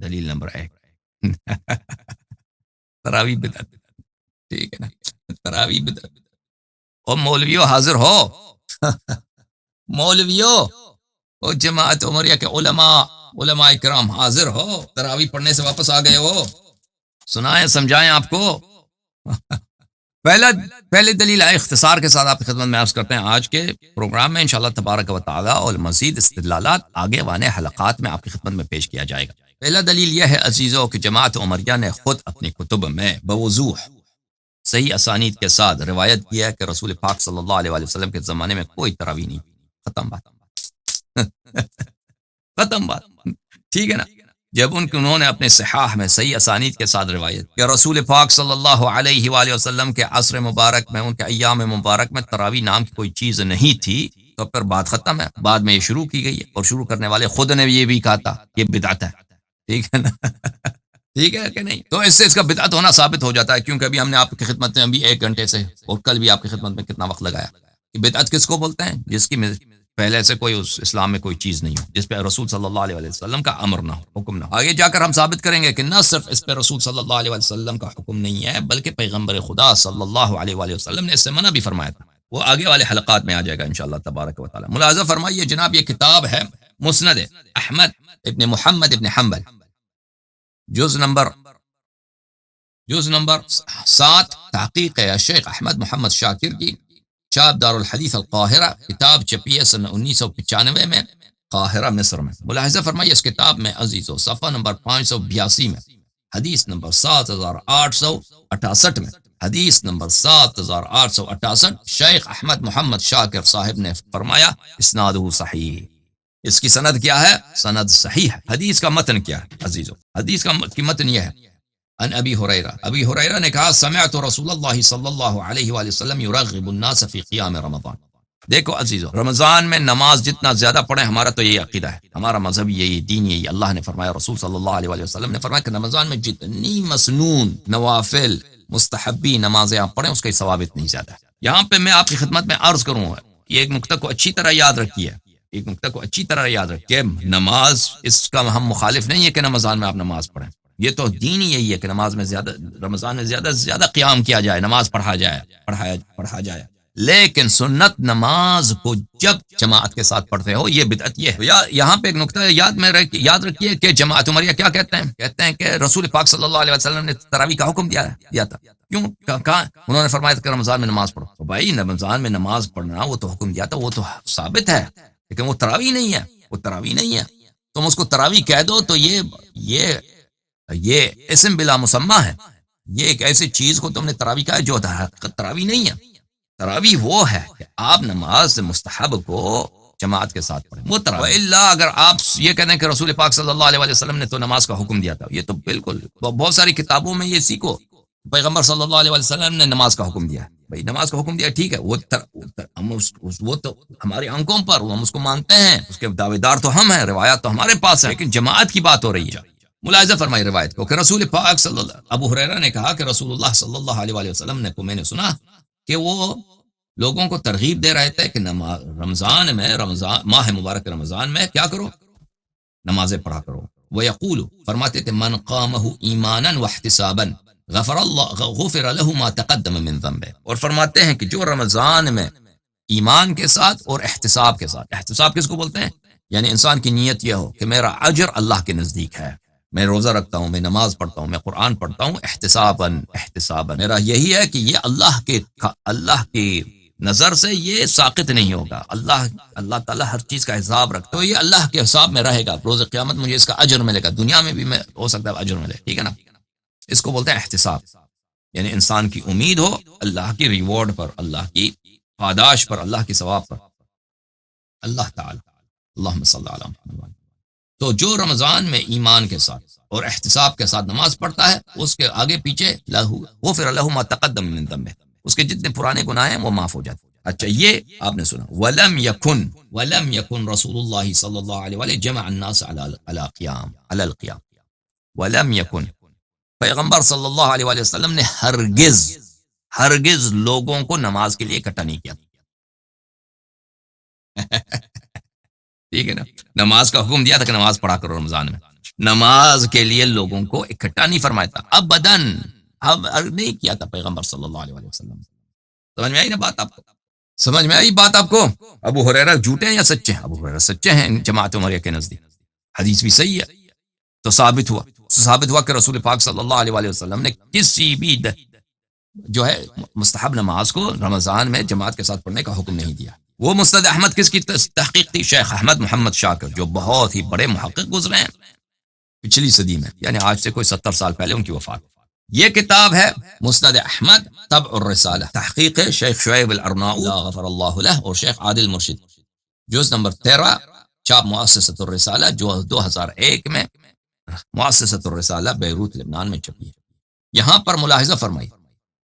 دلیل نمبر 1 تراویح بدعت، ٹھیک ہے نا، تراویح بدعت۔ اور مولویوں حاضر ہو مولویوں اور جماعت عمریہ کے علماء کرام حاضر ہو، تراویح پڑھنے سے واپس آ گئے ہو، سنائیں سمجھائیں آپ کو پہلے دلیل ہے، اختصار کے ساتھ آپ کی خدمت میں عرض کرتے ہیں آج کے پروگرام میں انشاءاللہ تبارک و تعالی، اور مزید استدلالات آگے وانے حلقات میں آپ کی خدمت میں پیش کیا جائے گا۔ پہلا دلیل یہ ہے عزیزوں کہ جماعت عمریہ نے خود اپنی کتب میں بوضوح صحیح اسانید کے ساتھ روایت کیا ہے کہ رسول پاک صلی اللہ علیہ وآلہ وسلم کے زمانے میں کوئی تراویح نہیں، ختم بات ختم بات، ٹھیک ہے نا۔ جب انہوں نے اپنے صحاح میں صحیح اسانید کے ساتھ روایت کہ رسول پاک صلی اللہ علیہ وآلہ وسلم کے عصر مبارک میں، ان کے ایام مبارک میں تراویح نام کی کوئی چیز نہیں تھی، تو پھر بات ختم ہے۔ بعد میں یہ شروع کی گئی ہے، اور شروع کرنے والے خود نے یہ بھی کہا تھا یہ بدعت ہے، ٹھیک ہے نا ٹھیک ہے کہ نہیں؟ تو اس سے اس کا بدعت ہونا ثابت ہو جاتا ہے، کیونکہ ابھی ہم نے آپ کی خدمت میں ابھی 1 گھنٹے سے اور کل بھی آپ کی خدمت میں کتنا وقت لگایا کہ بدعت کس کو بولتے ہیں؟ جس کی پہلے سے کوئی اس اسلام میں کوئی چیز نہیں ہو، جس پہ رسول صلی اللہ علیہ وسلم کا امر نہ ہو، حکم نہ ہو۔ آگے جا کر ہم ثابت کریں گے کہ نہ صرف اس پہ رسول صلی اللہ علیہ وسلم کا حکم نہیں ہے، بلکہ پیغمبر خدا صلی اللہ علیہ وسلم نے اس سے منع بھی فرمایا تھا، وہ آگے والے حلقات میں آ جائے گا انشاءاللہ تبارک و تعالی۔ ملاحظہ فرمائیے جناب، یہ کتاب ہے مسند احمد ابن محمد ابن حنبل، جز نمبر 7، تحقیق ہے شیخ احمد محمد شاکر کی، چاپ دار الحدیث القاہرہ، کتاب چھپی ہے سن 1995 میں قاہرہ مصر میں۔ ملاحظہ فرمائیے اس کتاب میں عزیزو صفحہ نمبر 582 میں، حدیث نمبر 7868 میں، حدیث نمبر 7868، شیخ احمد محمد شاکر صاحب نے فرمایا اسنادہ صحیح، اس کی سند کیا ہے؟ سند صحیح ہے۔ حدیث کا متن کیا ہے عزیزو؟ حدیث کی متن یہ ہے، ان ابی ہریرہ نے کہا سمعت رسول اللہ صلی اللہ علیہ وآلہ وسلم یرغب الناس فی قیام رمضان۔ دیکھو عزیزو، رمضان میں نماز جتنا زیادہ پڑھیں، ہمارا تو یہی عقیدہ ہے، ہمارا مذہب یہی، دین یہی، اللہ نے فرمایا، رسول صلی اللہ علیہ وآلہ وسلم نے فرمایا کہ رمضان میں جتنی مسنون نوافل مستحبی نمازیں آپ پڑھیں اس کا ثواب اتنی زیادہ ہے۔ یہاں پہ میں آپ کی خدمت میں عرض کروں گا، یہ ایک نقطہ کو اچھی طرح یاد رکھیے، ایک نقطہ کو اچھی طرح یاد رکھیے، نماز اس کا ہم مخالف نہیں ہے کہ رمضان میں آپ نماز پڑھیں، یہ تو دین ہی یہی ہے کہ نماز میں زیادہ، رمضان میں زیادہ سے زیادہ قیام کیا جائے، نماز پڑھا جائے، لیکن سنت نماز کو جب جماعت کے ساتھ پڑھتے ہو یہ بدعت یہ ہے۔ یہاں پہ ایک نقطہ یاد رکھیے کہ جماعت عمریہ کیا کہتے ہیں کہ رسول پاک صلی اللہ علیہ وسلم نے تراویح کا حکم دیا تھا، کیوں کہا؟ انہوں نے فرمایا کہ رمضان میں نماز پڑھو، تو بھائی رمضان میں نماز پڑھنا وہ تو حکم دیا تھا، وہ تو ثابت ہے، لیکن وہ تراویح نہیں ہے، تم اس کو تراویح کہہ دو تو یہ اسم بلا مسمى ہے، یہ ایک ایسی چیز کو تم نے تراویح کہا ہے جو تراویح نہیں ہے۔ تراویح وہ ہے کہ آپ نماز مستحب کو جماعت کے ساتھ پڑھیں، وہ تراویح۔ الا اگر آپ یہ کہتے ہیں کہ رسول پاک صلی اللہ علیہ وآلہ وسلم نے تو نماز کا حکم دیا تھا، یہ تو بالکل بہت ساری کتابوں میں یہ سیکھو، پیغمبر صلی اللہ علیہ وآلہ وسلم نے نماز کا حکم دیا ہے، بھائی نماز کا حکم دیا ٹھیک ہے، وہ تو ہماری آنکھوں پر، ہم اس کو مانتے ہیں، اس کے دعوے دار تو ہم ہیں، روایات تو ہمارے پاس ہے، لیکن جماعت کی بات ہو رہی ہے۔ ملاحظہ فرمائی روایت کو کہ رسول پاک صلی اللہ، ابو ہریرہ نے کہا کہ رسول اللہ صلی اللہ علیہ وآلہ وسلم نے کو میں نے سنا کہ وہ لوگوں کو ترغیب دے رہے تھے کہ رمضان ماہ مبارک رمضان میں کیا کرو؟ نمازیں پڑھا کرو۔ وَيَقُولُ فرماتے تھے من قامه ایمانا واحتسابا غفر له ما تقدم من ذنبه، اور فرماتے ہیں کہ جو رمضان میں ایمان کے ساتھ اور احتساب کے ساتھ، احتساب کس کو بولتے ہیں؟ یعنی انسان کی نیت یہ ہو کہ میرا اجر اللہ کے نزدیک ہے، میں روزہ رکھتا ہوں، میں نماز پڑھتا ہوں، میں قرآن پڑھتا ہوں، احتسابا میرا یہی ہے کہ یہ اللہ کی نظر سے یہ ساقط نہیں ہوگا، اللہ تعالیٰ ہر چیز کا حساب رکھتا ہے، یہ اللہ کے حساب میں رہے گا، روز قیامت مجھے اس کا اجر ملے گا، دنیا میں بھی میں ہو سکتا ہے اجر ملے، ٹھیک ہے نا؟ اس کو بولتے ہیں احتساب، یعنی انسان کی امید ہو اللہ کی ریوارڈ پر، اللہ کی پاداش پر، اللہ کی ثواب پر، اللہ تعالی اللہم صلی اللہ علیہ۔ تو جو رمضان میں ایمان کے ساتھ اور احتساب کے ساتھ نماز پڑھتا ہے، اس کے آگے پیچھے غفر لہ ما تقدم من ذنبہ، اس کے جتنے پرانے گناہ ہیں وہ معاف ہو جاتے ہیں۔ اچھا یہ آپ نے سنا، ولم یکن رسول اللہ صلی اللہ علیہ وآلہ جمع الناس علی القیام، ولم یکن پیغمبر صلی اللہ علیہ وآلہ وسلم نے ہرگز لوگوں کو نماز کے لیے اکٹھا نہیں کیا، ٹھیک ہے نا؟ نماز کا حکم دیا تھا کہ نماز پڑھا کرو رمضان میں، نماز کے لیے لوگوں کو اکٹھا نہیں فرمایا تھا ابداً، اب نہیں کیا تھا پیغمبر صلی اللہ علیہ وسلم. سمجھ میں آئی نا بات آپ کو؟ سمجھ میں آئی بات آپ کو؟ ابو ہریرہ جھوٹے ہیں یا سچے ہیں؟ ابو ہریرہ سچے ہیں جماعت عمریہ کے نزدیک، حدیث بھی صحیح ہے. تو ثابت ہوا کہ رسول پاک صلی اللہ علیہ وسلم نے کسی بھی جو ہے مستحب نماز کو رمضان میں جماعت کے ساتھ پڑھنے کا حکم نہیں دیا. وہ مسند احمد کس کی تحقیق تھی؟ شیخ احمد محمد شاکر، جو بہت ہی بڑے محقق گزرے ہیں پچھلی صدی میں، یعنی آج سے کوئی 70 سال پہلے ان کی وفات. یہ کتاب ہے مسند احمد طبع الرسالہ، تحقیق شیخ شعیب الارناؤوط غفر اللہ لہ اور شیخ عادل مرشد، جز نمبر 13، چاپ مؤسسۃ الرسالہ، جو 2001 میں مؤسسۃ الرسالہ بیروت لبنان میں چھپی ہے. یہاں پر ملاحظہ فرمائی،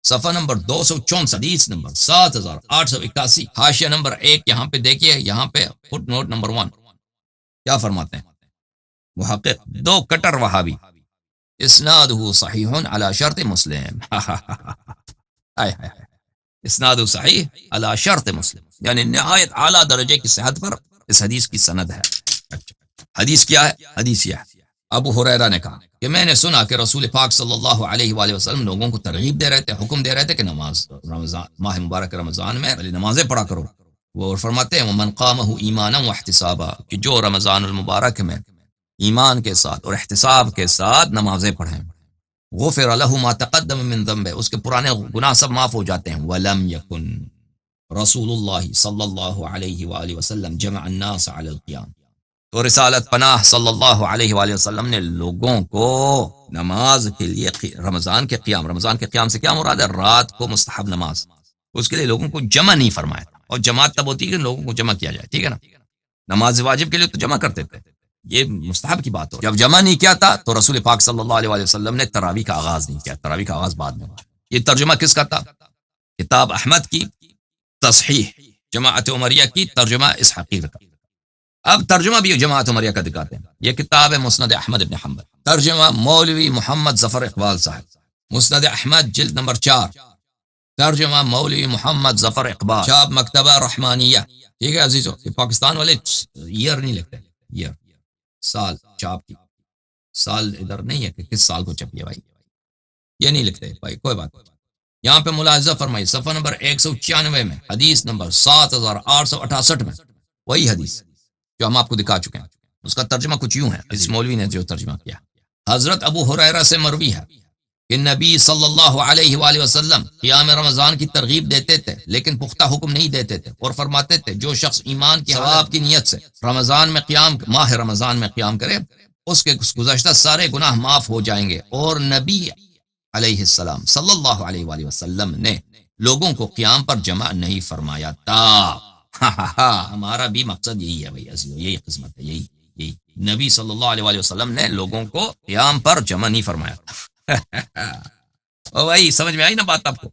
صفحہ نمبر 264، حدیث نمبر 7881، حاشیہ نمبر 1، یہاں پہ دیکھیے، یہاں پہ فٹ نوٹ نمبر 1 کیا فرماتے ہیں محقق؟ دو کٹر وہابی، اسنادہ صحیح علی شرط مسلم. اسنادہ صحیح علی شرط مسلم، یعنی نہایت اعلیٰ درجے کی صحت پر اس حدیث کی سند ہے. حدیث کیا ہے؟ حدیث یہ ہے، ابو ہریرہ نے کہا کہ میں نے سنا کہ رسول پاک صلی اللہ علیہ وآلہ وسلم لوگوں کو ترغیب دے رہے تھے، حکم دے رہے تھے کہ نماز رمضان ماہ مبارک رمضان میں نمازیں پڑھا کرو. وہ فرماتے ہیں ومن قامہ ایمانا واحتسابا، کہ جو رمضان المبارک میں ایمان کے ساتھ اور احتساب کے ساتھ نمازیں پڑھیں، غفر لہ ما تقدم من ذنبہ، اس کے پرانے گناہ سب معاف ہو جاتے ہیں. ولم یکن رسول اللہ صلی اللہ علیہ وآلہ وسلم جمع الناس علی القیام، تو رسالت پناہ صلی اللہ علیہ وآلہ وسلم نے لوگوں کو نماز کے لیے رمضان کے قیام سے کیا مراد ہے؟ رات کو مستحب نماز، اس کے لیے لوگوں کو جمع نہیں فرمایا تھا. اور جماعت تب ہوتی ہے کہ لوگوں کو جمع کیا جائے، ٹھیک ہے نا. نماز واجب کے لیے تو جمع کرتے تھے، یہ مستحب کی بات ہو. جب جمع نہیں کیا تھا تو رسول پاک صلی اللہ علیہ وآلہ وسلم نے تراویح کا آغاز نہیں کیا، تراویح کا آغاز بعد میں ہوا. یہ ترجمہ کس کا تھا؟ کتاب احمد کی تصحیح، جماعت عمریہ کی ترجمہ اسحاقی کا. اب ترجمہ بھی جماعت عمریہ کا دکھاتے ہیں. یہ کتاب ہے مسند احمد ابن حنبل، ترجمہ مولوی محمد ظفر اقبال صاحب، مسند احمد جلد نمبر 4، ترجمہ مولوی محمد ظفر اقبال، چاپ مکتبہ رحمانیہ. ٹھیک ہے عزیزو، یہ پاکستان والے ایئر نہیں لکھتے، ایئر سال چاپ کی، سال ادھر نہیں ہے کہ کس سال کو چھپی ہے بھائی، یہ نہیں لکھتے بھائی، کوئی بات نہیں. یہاں پہ ملاحظہ فرمائی صفحہ نمبر 196 میں، حدیث نمبر 7868 میں، وہی حدیث جو ہم آپ کو دکھا چکے ہیں. اس کا ترجمہ کچھ یوں ہے، اس مولوی نے جو ترجمہ کیا، حضرت ابو ہریرہ سے مروی ہے کہ نبی صلی اللہ علیہ وآلہ وسلم قیام رمضان کی ترغیب دیتے تھے لیکن پختہ حکم نہیں دیتے تھے، اور فرماتے تھے جو شخص ایمان کے ثواب کی نیت سے ماہ رمضان میں قیام کرے، اس کے گزشتہ سارے گناہ معاف ہو جائیں گے. اور نبی علیہ السلام صلی اللہ علیہ وآلہ وسلم نے لوگوں کو قیام پر جمع نہیں فرمایا تھا. ہمارا بھی مقصد یہی ہے بھائی، یہی قسمت ہے، یہی نبی صلی اللہ علیہ وآلہ وسلم نے لوگوں کو قیام پر جمع نہیں فرمایا تھا. او بھائی سمجھ میں آئی نا بات آپ کو؟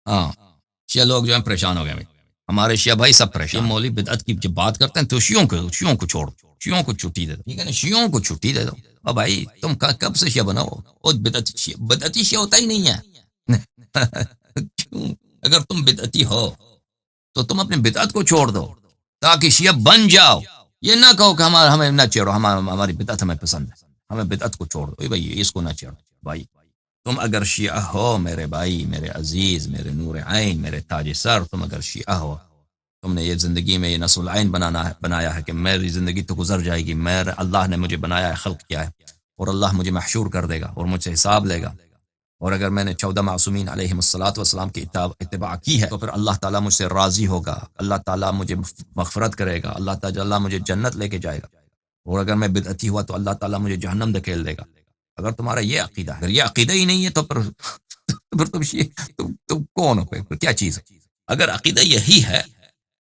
ہاں، شیعہ لوگ جو ہیں پریشان ہو گئے بھائی، ہمارے شیعہ بھائی سب پریشان. مولوی بدعت کی جب بات کرتے ہیں تو شیعوں کو چھوڑ، شیعوں کو چھٹی دے دو، ٹھیک ہے نا، شیعوں کو چھٹی دے دو. او بھائی تم کب سے شیعہ بناؤ؟ اور بدعتی شیعہ ہوتا ہی نہیں ہے. اگر تم بدعتی ہو تو تم اپنے بدعت کو چھوڑ دو تاکہ شیعہ بن جاؤ. یہ نہ کہو کہ ہمیں نہ چھیڑو، ہماری بدعت ہمیں پسند ہے، ہمیں بدعت کو چھوڑ دو. بھائی اس کو نہ چھیڑو. بھائی تم اگر شیعہ ہو میرے بھائی، میرے عزیز، میرے نور عین، میرے تاج سر، تم اگر شیعہ ہو، تم نے یہ زندگی میں یہ نصب العین بنایا ہے کہ میری زندگی تو گزر جائے گی، اللہ نے مجھے بنایا ہے، خلق کیا ہے، اور اللہ مجھے محشور کر دے گا اور مجھ سے حساب لے گا. اور اگر میں نے 14 معصومین علیہم الصلاۃ والسلام کی اتباع کی ہے تو پھر اللہ تعالیٰ مجھ سے راضی ہوگا، اللہ تعالیٰ مجھے مغفرت کرے گا، اللہ تعالیٰ مجھے جنت لے کے جائے گا. اور اگر میں بدعتی ہوا تو اللہ تعالیٰ مجھے جہنم دھکیل دے گا. اگر تمہارا یہ عقیدہ ہے، اگر یہ عقیدہ ہی نہیں ہے تو پھر تم کون ہو؟ پھر کیا چیز ہے؟ اگر عقیدہ یہی ہے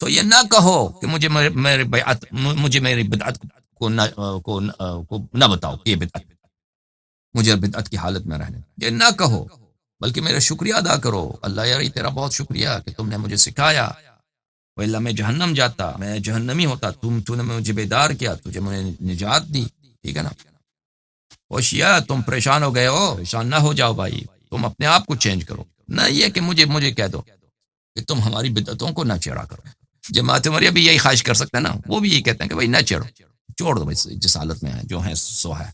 تو یہ نہ کہو کہ مجھے میری بدعت کو نہ بتاؤ کہ یہ بدعت، مجھے بدعت کی حالت میں رہنے، یہ نہ کہو، بلکہ میرا شکریہ ادا کرو. اللہ یار تیرا بہت شکریہ کہ تم نے مجھے سکھایا، وَإِلَّا میں جہنم جاتا، میں جہنمی ہوتا، تو نے مجھے بیدار کیا، تجھے مجھے نجات دی. ٹھیک ہے نا. او شیعہ تم پریشان ہو گئے ہو، پریشان نہ ہو جاؤ بھائی، تم اپنے آپ کو چینج کرو، نہ یہ کہ مجھے کہہ دو کہ تم ہماری بدعتوں کو نہ چھیڑا کرو. جماعت عمریہ بھی یہی خواہش کر سکتے ہیں نا، وہ بھی یہی کہتے ہیں کہ بھائی نہ چھیڑو، چھوڑ دو بھائی جس حالت میں ہے جو ہے سو ہے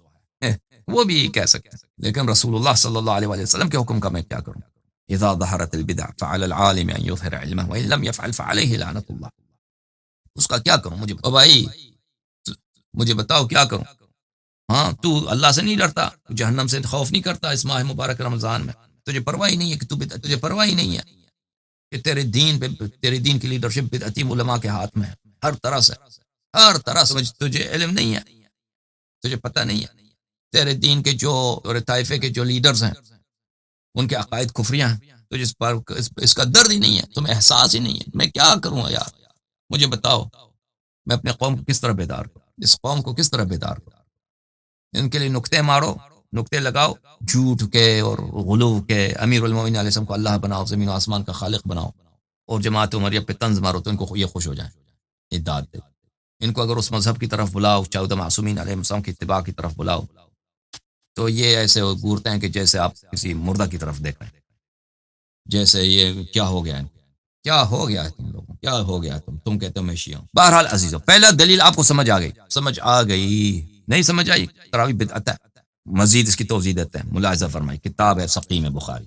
وہ بھی کہہ سکتے ہیں، لیکن رسول اللہ صلی اللہ علیہ وسلم کے حکم کا میں کیا کروں؟ اذا ظہرت البدع فعلى العالم ان يظهر علمه وان لم يفعل فعليه لعنت اللہ. اس کا کیا کروں؟ مجھے بھائی مجھے بتاؤ کیا کروں؟ ہاں تو اللہ سے نہیں ڈرتا، تو جہنم سے خوف نہیں کرتا اس ماہ مبارک رمضان میں، تجھے پرواہ ہی نہیں ہے کہ تجھے پرواہ ہی نہیں ہے کہ تیرے دین پہ، تیرے دین کی لیڈرشپ بدعتی علماء کے ہاتھ میں ہے، ہر طرح سے، ہر طرح سے تجھے علم نہیں ہے، تجھے پتہ نہیں ہے تیرے دین کے جو اور طائفے کے جو لیڈرز ہیں ان کے عقائد کفریاں ہیں، تجھے اس پر اس کا درد ہی نہیں ہے، تمہیں احساس ہی نہیں ہے. میں کیا کروں یار؟ مجھے بتاؤ میں اپنے قوم کو کس طرح بیدار کروں، اس قوم کو کس طرح بیدار کروں؟ ان کے لیے نقطے مارو، نقطے لگاؤ، جھوٹ کے اور غلو کے، امیر المومنین علیہ السلام کو اللہ بناؤ، زمین و آسمان کا خالق بناؤ، اور جماعت عمریہ پہ طنز مارو تو ان کو یہ خوش ہو جائیں، اداد دے. ان کو اگر اس مذہب کی طرف بلاؤ، 14 معصومین علیہ السلام کی اتباع کی طرف بلاؤ، تو یہ ایسے گورتے ہیں کہ جیسے آپ کسی مردہ کی طرف دیکھ رہے ہیں، جیسے یہ کیا ہو گیا ہے، کیا ہو گیا ہے تم لوگوں، کیا ہو گیا ہے تم کہتے ہو میں شیعہ ہوں. بہرحال عزیزو، پہلا دلیل آپ کو سمجھ آ گئی، سمجھ آ گئی، نہیں سمجھ آئی تراویح بدعت ہے. مزید اس کی توضیح دیتے ہیں، ملاحظہ فرمائی، کتاب ہے سقیم بخاری.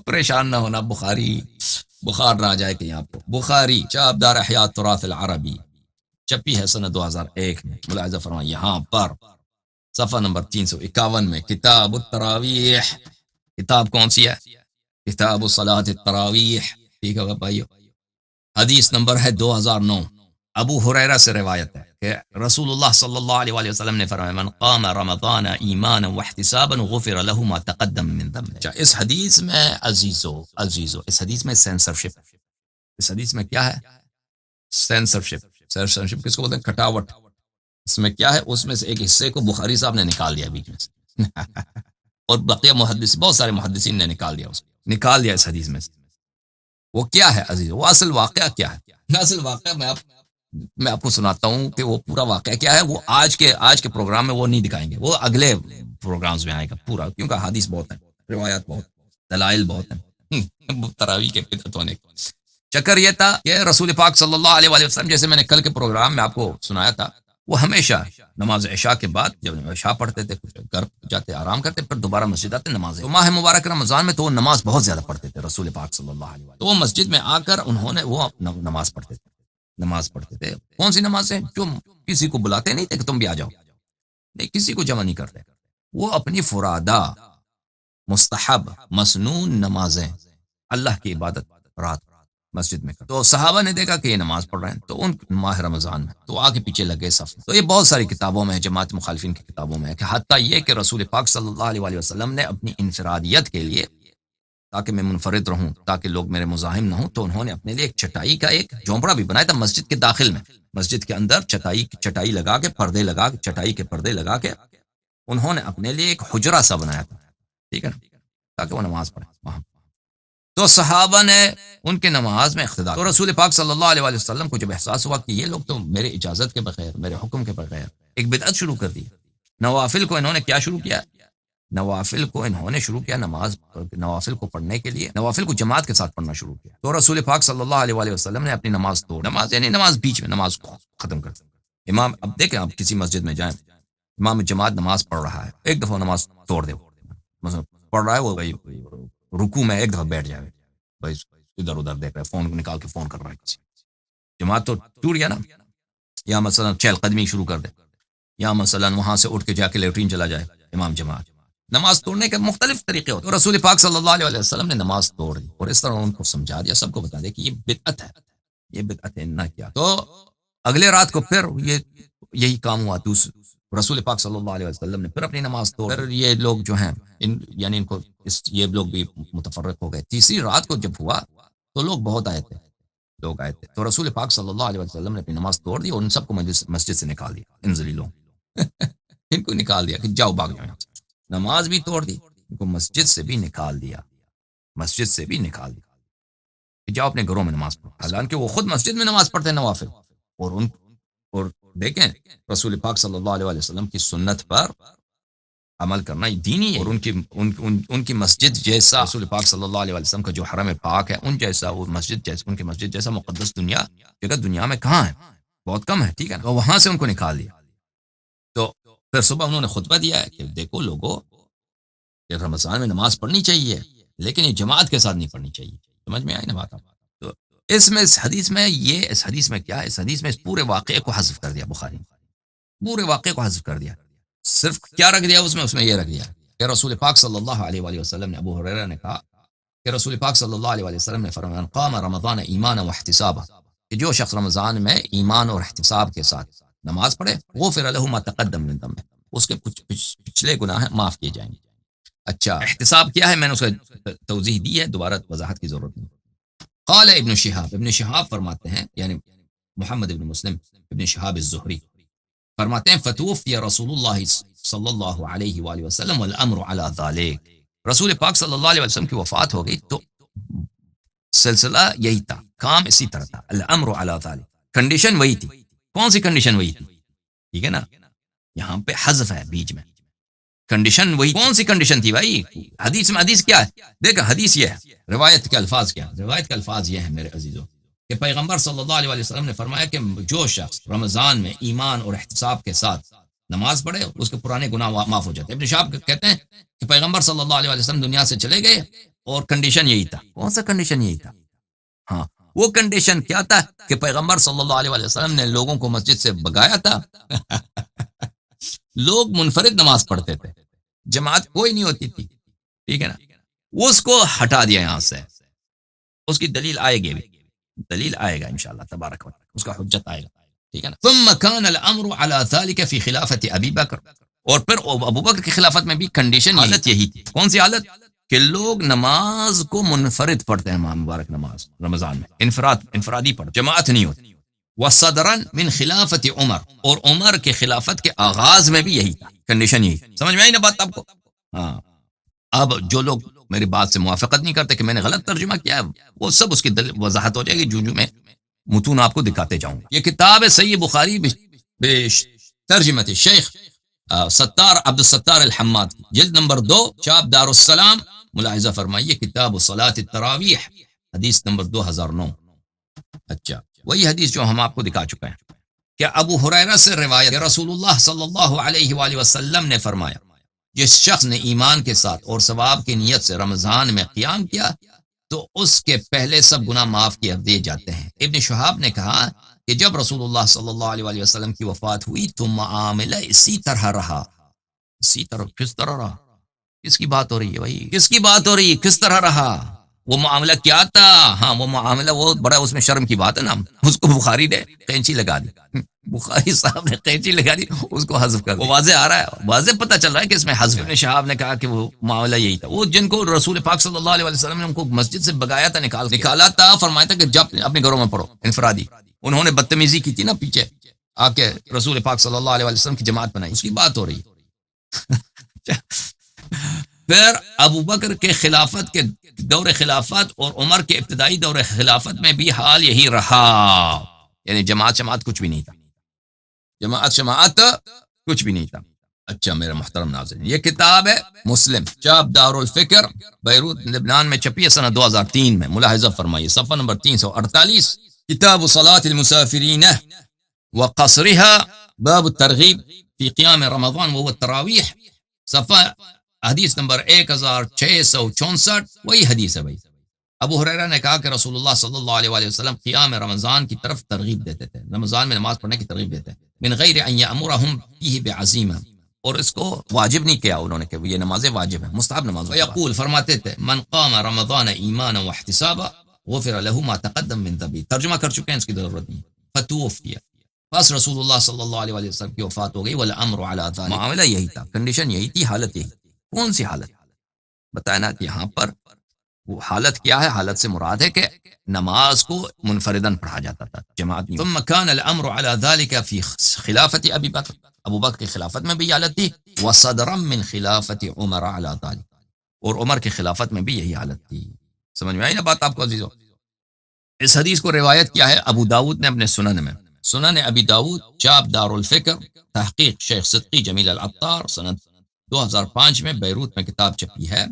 پریشان نہ ہونا، بخاری بخار نہ آ جائے کہ آپ کو. بخاری چابدار احیاء تراث العربی، چھپی ہے سنہ 2001 میں. ملاحظہ فرمائی یہاں پر صفحہ نمبر 351 میں، کتاب التراویح. کتاب کون سی ہے؟ کتاب صلاۃ التراویح. ٹھیک ہے بھائیو، حدیث نمبر ہے 2009. ابو ہریرہ سے روایت ہے کہ رسول اللہ صلی اللہ علیہ وآلہ وسلم نے فرمایا من قام رمضان ایمانا واحتسابا غفر له ما تقدم من ذنبه. اس حدیث میں عزیزو اس حدیث میں سینسرشپ ہے. اس حدیث میں کیا ہے؟ سینسرشپ. سینسرشپ کس کو بولتے ہیں؟ کٹاوٹ. اس میں کیا ہے؟ اس میں سے ایک حصے کو بخاری صاحب نے نکال دیا بیچ میں سے اور بقیہ محدث، بہت سارے محدثین نے نکال دیا، اس کو نکال دیا اس حدیث میں سے. وہ کیا ہے عزیز؟ وہ اصل واقعہ کیا ہے؟ اصل واقعہ میں آپ کو سناتا ہوں کہ وہ پورا واقعہ کیا ہے. وہ آج کے پروگرام میں وہ نہیں دکھائیں گے، وہ اگلے پروگرامز میں آئے گا پورا، کیونکہ حدیث بہت ہیں، روایات بہت، دلائل بہت ہیں تراویح کے بدعت ہونے کا. چکر یہ تھا کہ رسول پاک صلی اللہ علیہ وآلہ وسلم، جیسے میں نے کل کے پروگرام میں آپ کو سنایا تھا، وہ ہمیشہ نماز عشاء کے بعد جب عشاء پڑھتے تھے گھر جاتے آرام کرتے، پھر دوبارہ مسجد آتے نماز. تو ماہ مبارک رمضان میں تو وہ نماز بہت زیادہ پڑھتے تھے رسول پاک صلی اللہ علیہ وسلم. تو وہ مسجد میں آ کر انہوں نے وہ نماز پڑھتے تھے. کون سی نماز ہے؟ جو کسی کو بلاتے نہیں تھے کہ تم بھی آ جاؤ، نہیں، کسی کو جمع نہیں کرتے. وہ اپنی فرادہ مستحب مسنون نمازیں اللہ کی عبادت رات مسجد میں. تو صحابہ نے دیکھا کہ یہ نماز پڑھ رہے ہیں، تو ان ماہ رمضان میں تو آگے پیچھے لگے صف. تو یہ بہت ساری کتابوں میں ہے، جماعت مخالفین کی کتابوں میں ہے، کہ حتیٰ یہ کہ رسول پاک صلی اللہ علیہ وآلہ وسلم نے اپنی انفرادیت کے لیے، تاکہ میں منفرد رہوں، تاکہ لوگ میرے مزاحم نہ ہوں، تو انہوں نے اپنے لیے ایک چٹائی کا ایک جھونپڑا بھی بنایا تھا مسجد کے داخل میں. مسجد کے اندر چٹائی لگا کے، پردے لگا کے، چٹائی کے پردے لگا کے انہوں نے اپنے لیے ایک حجرہ سا بنایا تھا، ٹھیک ہے نا، تاکہ وہ نماز پڑھے وہاں. تو صحابہ نے ان کے نماز میں اقتداء. تو رسول پاک صلی اللہ علیہ وآلہ وسلم کو جب احساس ہوا کہ یہ لوگ تو میرے اجازت کے بغیر، میرے حکم کے بغیر ایک بدعت شروع کر دی. نوافل کو انہوں نے کیا شروع کیا؟ نوافل کو انہوں نے شروع کیا، نوافل کو پڑھنے کے لیے، نوافل کو جماعت کے ساتھ پڑھنا شروع کیا. تو رسول پاک صلی اللہ علیہ وآلہ وسلم نے اپنی نماز توڑ، نماز یعنی نماز بیچ میں نماز کو ختم کر دیا. امام، اب دیکھیں آپ کسی مسجد میں جائیں، امام جماعت نماز پڑھ رہا ہے، ایک دفعہ نماز توڑ دے، مثلا پڑھ رہا ہے وہ رکوع میں ایک دفعہ بیٹھ جائے، بھائی ادھر ادھر دیکھ رہا ہے، فون نکال کے فون کر رہا ہے کسی، جماعت تو ٹوٹ گیا نا. یا مثلا چہل قدمی شروع کر دے، یا مثلا وہاں سے اٹھ کے جا کے لیٹرین چلا جائے امام جماعت. نماز توڑنے کے مختلف طریقے ہوتے ہیں. رسول پاک صلی اللہ علیہ وسلم نے نماز توڑ دی اور اس طرح ان کو سمجھا دیا، سب کو بتا دیا کہ یہ بدعت ہے، یہ بدعت ہے نہ کیا. تو اگلے رات کو پھر یہی کام ہوا. رسول پاک صلی اللہ علیہ وسلم نے پھر اپنی نماز توڑ. پھر یہ لوگ جو ہیں یعنی ان کو یہ لوگ بھی متفرق ہو گئے. تیسری رات کو جب ہوا تو لوگ بہت آئے تھے. تو رسول پاک صلی اللہ علیہ وسلم نے اپنی نماز توڑ دی اور ان سب کو مسجد سے نکال دیا. ان ذلیلوں ان کو نکال دیا کہ جاؤ بھاگ جاؤ. نماز بھی توڑ دی، ان کو مسجد سے بھی نکال دیا، مسجد سے بھی نکال دیا کہ جاؤ اپنے گھروں میں نماز پڑھو. حالانکہ وہ خود مسجد میں نماز پڑھتے ہیں نوافل. اور دیکھیں رسول پاک صلی اللہ علیہ وسلم کی سنت پر عمل کرنا دینی ہے. اور ان کی مسجد جیسا رسول پاک صلی اللہ علیہ وسلم کا جو حرم پاک ہے، ان کی مسجد جیسا مقدس جگہ دنیا میں کہاں ہے. بہت کم ہے، ٹھیک ہے نا، تو وہاں سے ان کو نکال دیا. تو پھر صبح انہوں نے خطبہ دیا کہ دیکھو لوگوں، کہ رمضان میں نماز پڑھنی چاہیے لیکن یہ جماعت کے ساتھ نہیں پڑھنی چاہیے. سمجھ میں آئی نا بات آپ؟ تو اس حدیث میں اس حدیث میں کیا ہے، اس حدیث میں اس پورے واقعے کو حذف کر دیا بخاری نے، پورے واقعے کو حذف کر دیا. صرف کیا رکھ دیا اس میں یہ رکھ دیا کہ رسول پاک صلی اللہ علیہ وآلہ وسلم نے، ابو ہریرہ نے کہا کہ رسول پاک صلی اللہ علیہ وآلہ وسلم نے فرمایا من قام رمضان ایمانا واحتسابا، کہ جو شخص رمضان میں ایمان اور احتساب کے ساتھ نماز پڑھے غفر له ما تقدم من ذنبه، اس کے پچھلے گناہ معاف کیے جائیں گے. اچھا احتساب کیا ہے، میں نے اس کا توضیح دی ہے، دوبارہ وضاحت کی ضرورت نہیں. قال ابن شہاب فرماتے ہیں، یعنی محمد ابن مسلم ابن شہاب الزہری فرماتے ہیں فتوفی رسول اللہ صلی اللہ علیہ وآلہ وسلم والامر علی ذالک، رسول پاک صلی اللہ علیہ وسلم کی وفات ہو گئی تو سلسلہ یہی تھا، کام اسی طرح تھا، الامر علی ذالک، کنڈیشن وہی تھی. کون سی کنڈیشن وہی تھی؟ ٹھیک ہے نا، یہاں پہ حذف ہے بیچ میں، کنڈیشن وہی. کون سی کنڈیشن تھی بھائی؟ حدیث میں حدیث کیا ہے دیکھ، حدیث یہ ہے، روایت کے الفاظ کیا، روایت کے الفاظ یہ ہیں میرے عزیزوں کہ پیغمبر صلی اللہ علیہ وسلم نے فرمایا کہ جو شخص رمضان میں ایمان اور احتساب کے ساتھ نماز پڑھے اس کے پرانے گناہ معاف ہو جاتے ہیں. ابن شہاب کہتے ہیں کہ پیغمبر صلی اللہ علیہ وسلم دنیا سے چلے گئے اور کنڈیشن یہی تھا. کون سا کنڈیشن یہی تھا؟ ہاں، وہ کنڈیشن کیا تھا کہ پیغمبر صلی اللہ علیہ وسلم نے لوگوں کو مسجد سے بگایا تھا. لوگ منفرد نماز پڑھتے تھے، جماعت کوئی نہیں ہوتی تھی، ٹھیک ہے نا، اس کو ہٹا دیا یہاں سے. اس کی دلیل آئے گی، دلیل آئے گا انشاءاللہ تبارک و تعالی، اس کا حجت آئے گا، ٹھیک ہے نا. ثم كان الامر على ذلك في خلافت ابی بکر، اور پھر ابو بکر کی خلافت میں بھی کنڈیشن حالت یہی تھی. کون سی حالت؟ کہ لوگ نماز کو منفرد پڑھتے ہیں، مبارک نماز رمضان میں انفرادی پڑھتے، جماعت نہیں ہوتی. وصدرا من خلافت عمر، اور عمر کے خلافت کے آغاز میں بھی یہی تھا، کنڈیشن یہی. سمجھ میں آئی نا بات آپ کو؟ ہاں. اب جو لوگ میری بات سے موافقت نہیں کرتے کہ میں نے غلط ترجمہ کیا ہے، وہ سب اس کی وضاحت ہو جائے گی جو میں متون آپ کو دکھاتے جاؤں گا. یہ کتاب ہے صحیح بخاری ترجمت شیخ ستار عبد الستار الحماد، جلد نمبر 2، چاپ دار السلام. ملاحظہ فرمائیے کتاب صلاۃ التراویح، حدیث نمبر 2009. اچھا، وہی حدیث جو ہم آپ کو دکھا چکے ہیں. کیا ابو ہریرہ سے روایت کہ رسول اللہ صلی اللہ علیہ وآلہ وسلم نے فرمایا جس شخص نے ایمان کے ساتھ اور ثواب کی نیت سے رمضان میں قیام کیا تو اس کے پہلے سب گناہ معاف کیے دیے جاتے ہیں. ابن شہاب نے کہا کہ جب رسول اللہ صلی اللہ علیہ وآلہ وسلم کی وفات ہوئی تو معاملہ اسی طرح رہا. اسی طرح کس طرح رہا؟ کس کی بات ہو رہی ہے بھائی؟ کس کی بات ہو رہی ہے؟ کس طرح رہا؟ وہ معاملہ کیا تھا؟ ہاں، وہ معاملہ وہ بڑا اس میں شرم کی بات ہے نا، اس کو بخاری نے قینچی لگا دی، بخاری صاحب نے قینچی لگا دی، اس کو حذف کر دیا. وہ واضح آ رہا ہے، واضح پتہ چل رہا ہے کہ اس میں حذف. ابن شہاب نے کہا کہ وہ معاملہ یہی تھا، وہ جن کو رسول پاک صلی اللہ علیہ وسلم نے ان کو مسجد سے بگایا تھا، نکالا تھا، فرمایا تھا کہ جب اپنے گھروں میں پڑھو انفرادی. انہوں نے بدتمیزی کی تھی نا پیچھے آ کے، رسول پاک صلی اللہ علیہ وسلم کی جماعت بنائی، اس کی بات ہو رہی ہے. پھر ابو بکر کے خلافت کے دور خلافت اور عمر کے ابتدائی دور خلافت میں بھی حال یہی رہا، یعنی جماعت کچھ بھی نہیں تھا، جماعت کچھ بھی نہیں تھا. اچھا میرے محترم ناظرین، یہ کتاب ہے مسلم، چاپ دار الفکر، بیروت لبنان میں چھپی ہے سنہ 2003 میں. ملاحظہ فرمائیے صفحہ نمبر 348، کتاب صلاة المسافرین وقصرها، باب الترغیب فی قیام رمضان وهو التراویح، صفحہ حدیث نمبر 1664. وہی حدیث ہے بھائی. ابو ہریرہ نے کہا کہ رسول اللہ صلی اللہ علیہ وآلہ وسلم قیام رمضان کی طرف ترغیب دیتے تھے، رمضان میں نماز پڑھنے کی ترغیب دیتے ہیں، من غیر ان یامرہم فیہ بعزیمہ، اور اس کو واجب نہیں کیا انہوں نے کہ یہ نمازیں واجب ہیں، مستحب نماز. ویقول، فرماتے تھے من قام رمضان ایمانا واحتسابا غفر له ما تقدم من ذنبه. ترجمہ کر چکے ہیں، اس کی ضرورت نہیں. فتوفی، بس رسول اللہ صلی اللہ علیہ وآلہ وسلم کی وفات ہو گئی. والامر علی ذلک، معاملہ یہی تھا، کنڈیشن یہی تھی، حالت یہی. کون سی حالت بتایا نا کہ یہاں پر وہ حالت کیا ہے؟ حالت سے مراد ہے کہ نماز کو منفردن پڑھا جاتا تھا، جماعت نہیں. ثم كان الامر على ذلك في خلافت ابی بکر، ابو بکر کی خلافت میں بھی یہ حالت تھی. وصدرا من خلافت عمر على ذلك، اور عمر کی خلافت میں بھی یہی حالت تھی. سمجھ میں آئی نا بات آپ کو عزیزو؟ اس حدیث کو روایت کیا ہے ابو داود نے اپنے سنن میں، سنن ابی داود، چاپ دار الفکر، تحقیق شیخ صدقی جمیل العطار، سنت 2005 میں بیروت میں کتاب چھپی ہے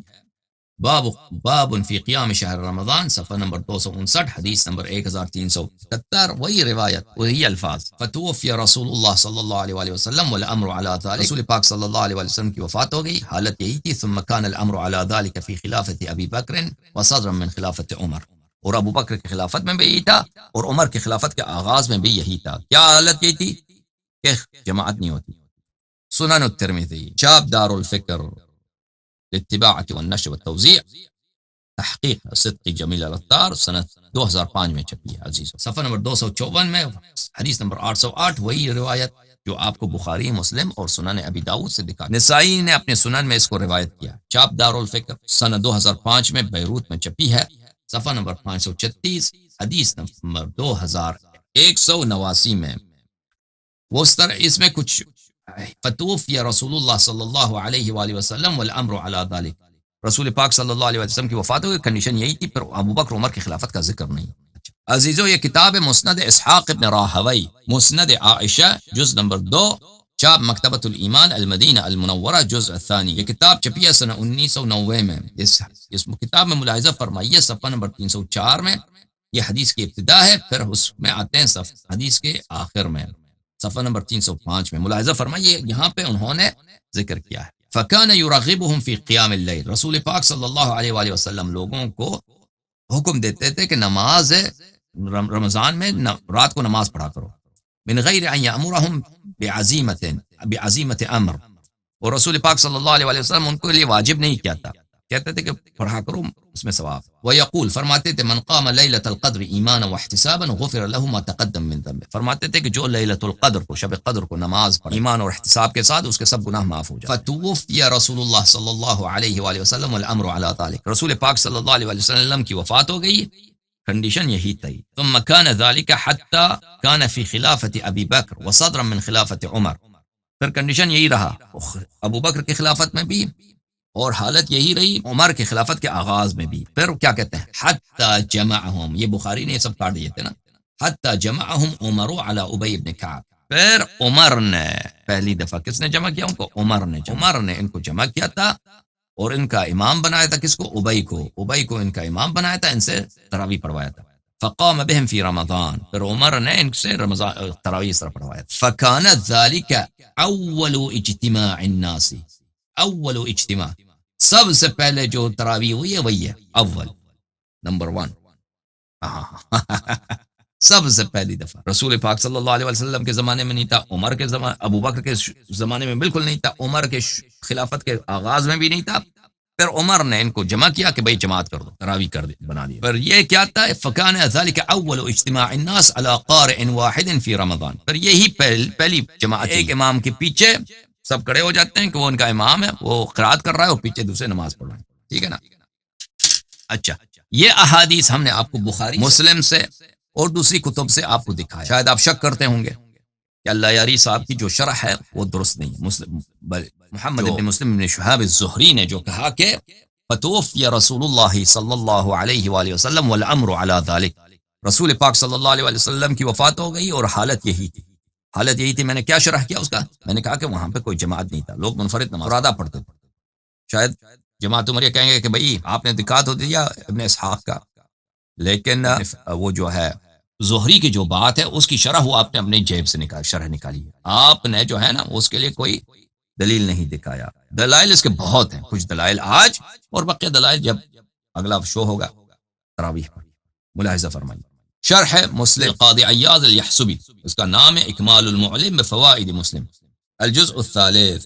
باب فی قیام شہر رمضان، صفحہ نمبر 259، حدیث نمبر 1377، وہی روایت وہی الفاظ، فتوفی رسول اللہ صلی اللہ علیہ وآلہ وسلم والامر علی ذلک، رسول پاک صلی اللہ علیہ وآلہ وسلم کی وفات ہو گئی، حالت یہی تھی، ثم کان الامر علی ذلک فی خلافت ابی بکر وصدرا من خلافت عمر، اور ابو بکر کی خلافت میں بھی یہی تھا اور عمر کی خلافت کے آغاز میں بھی یہی تھا۔ کیا حالت یہی تھی کہ جماعت نہیں ہوتی۔ سنن الترمذی، شاب دار الفکر للاتباع والنشر والتوزیع، تحقیق صدق جمیل العطار، سنت 2005 میں چھپی ہے عزیزو، صفحہ نمبر 254 میں، حدیث نمبر 808، وہی روایت جو آپ کو بخاری، مسلم اور سنن ابی داؤد سے دکھا۔ نسائی نے اپنے سنن میں اس کو روایت کیا، چاپ دار الفکر، سنہ 2005 میں بیروت میں چھپی ہے، صفحہ نمبر 536، حدیث نمبر 2189 میں۔ وہ اس میں کچھ فتوفی رسول اللہ صلی اللہ علیہ وآلہ وسلم والامر علی ذلک، رسول پاک صلی اللہ علیہ وسلم کی وفات ہوئی، کنڈیشن یہی تھی، پھر ابو بکر عمر کی خلافت کا ذکر نہیں۔ عزیزو، یہ کتاب مسند اسحاق ابن راہوی، مسند عائشہ، جز نمبر 2، چاپ مکتبۃ الایمان المدینہ المنورہ، جز الثانی، یہ کتاب چھپی ہے سنہ 1990 میں۔ اس کتاب میں ملاحظہ فرمائیے صفحہ نمبر 304 میں یہ حدیث کی ابتدا ہے، پھر اس میں آتے ہیں حدیث کے آخر میں، صفحہ نمبر 305 میں ملاحظہ فرمائیے، یہاں پہ انہوں نے ذکر کیا ہے، فَكَانَ يُرَغِّبُهُمْ فِي قِيَامِ اللَّيْلِ، رسول پاک صلی اللہ علیہ وآلہ وسلم لوگوں کو حکم دیتے تھے کہ نماز رمضان میں رات کو نماز پڑھا کرو، من غیر ان یامرہم بعزیمت امر، اور رسول پاک صلی اللہ علیہ وآلہ وسلم ان کو لیے واجب نہیں کیا تھا، کہتے تھے کہ پڑھا کرو، اس میں ثواب۔ ویقول، فرماتے تھے، من قام لیلۃ القدر ایمانا واحتسابا غفر له ما تقدم من ذنبه، فرماتے تھے کہ جو لیلۃ القدر کو، شب قدر کو نماز پڑھے ایمان اور احتساب کے ساتھ، اس کے سب گناہ معاف ہو جائے۔ فتوفی رسول اللہ صلی اللہ علیہ وآلہ وسلم والامر علی ذلک، رسول پاک صلی اللہ علیہ وآلہ وسلم کی وفات ہو گئی، کنڈیشن یہی تھی۔ ثم كان ذلك حتى كان في خلافت ابی بکر وصدرا من خلافت عمر، پھر کنڈیشن یہی رہا ابو بکر کی خلافت میں بھی، اور حالت یہی رہی عمر کی خلافت کے آغاز میں بھی۔ پھر کیا کہتے ہیں، حتی جمعہم، یہ بخاری نے یہ سب کاٹ دیے تھے نا، حتی جمعہم عمر علی ابی بن کعب، پھر عمر نے پہلی دفعہ کس نے جمع کیا ان کو؟ عمر نے ان کو جمع کیا تھا، اور ان کا امام بنایا تھا کس کو؟ ابی کو ان کا امام بنایا تھا، ان سے تراویح پڑھوایا تھا۔ فقام بهم فی رمضان، پھر عمر نے ان سے رمضان تراویح اس طرح پڑھوایا تھا۔ فکان ذلک اول اجتماع الناس، اول اجتماع، سب سے پہلے جو تراویح ہوئی ہے وہی ہے اول، نمبر 1، سب سے پہلی دفعہ رسول پاک صلی اللہ علیہ وسلم کے زمانے میں نہیں تھا، عمر کے زمانے، ابو بکر کے زمانے میں بالکل نہیں تھا، عمر کے خلافت کے آغاز میں بھی نہیں تھا، پھر عمر نے ان کو جمع کیا کہ بھئی جماعت کر دو، تراویح کر دے، بنا دیا۔ پھر یہ کیا تھا، فکان ذلك اول اجتماع الناس على قارئ واحد فی رمضان، پھر یہی پہلی جماعت، ایک امام کے پیچھے سب کھڑے ہو جاتے ہیں کہ وہ ان کا امام ہے، وہ قرات کر رہا ہے اور پیچھے دوسرے نماز پڑھ رہے ہیں، ٹھیک ہے نا۔ اچھا، یہ احادیث ہم نے آپ کو بخاری، مسلم سے اور دوسری کتب سے آپ کو دکھایا، شاید آپ شک کرتے ہوں گے کہ اللہ یاری صاحب کی جو شرح ہے وہ درست نہیں ہے۔ محمد بن مسلم بن شہاب الزہری نے جو کہا کہ فتوفی رسول اللہ صلی اللہ علیہ وآلہ وسلم والامر علی ذلک، رسول پاک صلی اللہ علیہ وآلہ وسلم کی وفات ہو گئی اور حالت یہی تھی۔ میں نے کیا شرح کیا اس کا؟ میں نے کہا کہ وہاں پہ کوئی جماعت نہیں تھا، لوگ منفرد نماز فرادہ پڑھتے تھے۔ شاید جماعت عمریہ کہیں گے کہ بھئی آپ نے دکھا تو دیا ابن اسحاق کا، لیکن وہ جو ہے زہری کی جو بات ہے اس کی شرح وہ آپ نے اپنے جیب سے شرح نکالی ہے، آپ نے جو ہے نا اس کے لیے کوئی دلیل نہیں دکھایا۔ دلائل اس کے بہت ہیں، کچھ دلائل آج اور بقیہ دلائل جب اگلا شو ہوگا تراویح پر، ملاحظہ فرمائیے۔ شرح مسلم قاضی عیاض الیحسبی، اس کا نام ہے اکمال المعلم بفوائد مسلم، الجزء الثالث،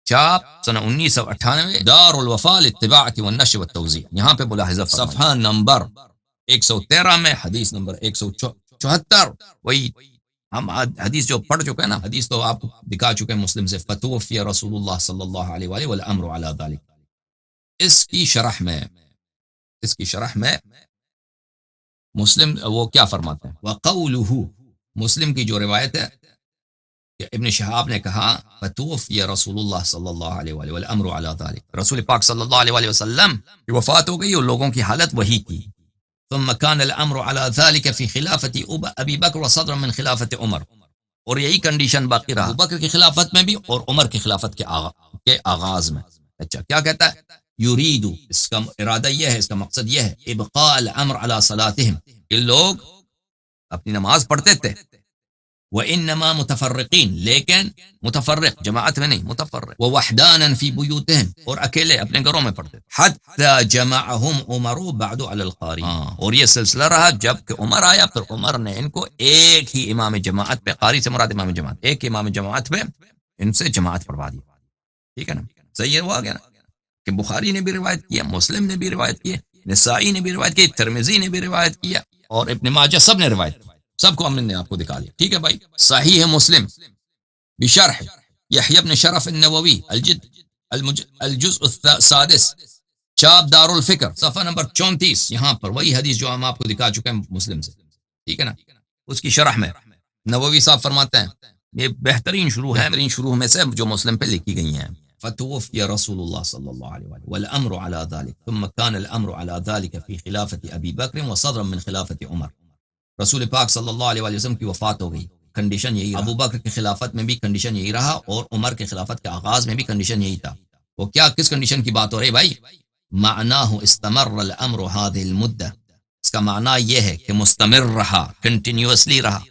چاپ سنہ 1998، دار الوفا للطباعة والنشر والتوزیع، یہاں پہ ملاحظہ صفحہ نمبر 113 میں، حدیث نمبر 174، وہی ہم حدیث جو پڑھ چکے ہیں نا، حدیث تو آپ دکھا چکے ہیں مسلم سے، فتوفی رسول اللہ صلی اللہ علیہ وآلہ والامر علی ذلک۔ اس کی شرح میں مسلم وہ کیا فرماتے ہیں، وقولہ، مسلم کی جو روایت ہے کہ ابن شہاب نے کہا فتوفی رسول اللہ صلی اللہ علیہ وآلہ والامر علی ذلک، رسول پاک صلی اللہ علیہ وآلہ وسلم کی وفات ہو گئی اور لوگوں کی حالت وہی تھی۔ ثم كان الامر على ذلك في خلافت ابی بکر وصدرا من خلافت عمر، اور یہی کنڈیشن باقی رہا ابو بکر کی خلافت میں بھی اور عمر کی خلافت کے آغاز میں۔ اچھا، کیا کہتا ہے، یرید، اس کا ارادہ یہ ہے، اس کا مقصد یہ ہے، ابقاء الامر علی صلاتہم، کہ لوگ اپنی نماز پڑھتے تھے، وانما متفرقین، لیکن متفرق جماعت میں نہیں، متفرق، ووحدانا فی بیوتہم، اور اکیلے اپنے گھروں میں پڑھتے تھے، حتی جمعہم عمر بعد علی القاری، اور یہ سلسلہ رہا جب کہ عمر آیا، پھر عمر نے ان کو ایک ہی امام جماعت پہ، قاری سے مراد امام جماعت، ایک امام جماعت پہ ان سے جماعت پڑھوا دی. ٹھیک ہے نا، صحیح ہے، وہ آ گیا نا کہ بخاری نے بھی روایت کیا، مسلم نے بھی روایت کی، نسائی نے بھی روایت کی، ترمذی نے بھی روایت کیا، اور ابن ماجہ سب نے روایت کی، سب کو ہم نے آپ کو دکھا دیا. ٹھیک ہے بھائی. صحیح ہے مسلم بشرح یحیی بن شرف النووی الجزء السادس، چاپ دار الفکر، صفحہ نمبر 34، یہاں پر وہی حدیث جو ہم آپ کو دکھا چکے ہیں مسلم سے. ٹھیک ہے نا، اس کی شرح میں نووی صاحب فرماتے ہیں یہ بہترین شروح ہے، بہترین شروح میں سے جو مسلم پہ لکھی گئی ہیں. فتوفي رسول الله صلى الله عليه وآله والأمر على ذلك، ثم كان الأمر على ذلك في خلافة أبي بكر وصدرا من خلافة عمر. رسول پاک صلی اللہ علیہ وسلم کی وفات ہو گئی، کنڈیشن یہی رہا. ابو بکر کی خلافت میں بھی کنڈیشن یہی رہا، اور عمر کی خلافت کے آغاز میں بھی کنڈیشن یہی تھا. وہ کیا، کس کنڈیشن کی بات ہو رہی بھائی؟ معناه استمر الامر هذه المدة، اس کا معنی یہ ہے کہ مستمر رہا، کنٹینیوسلی رہا،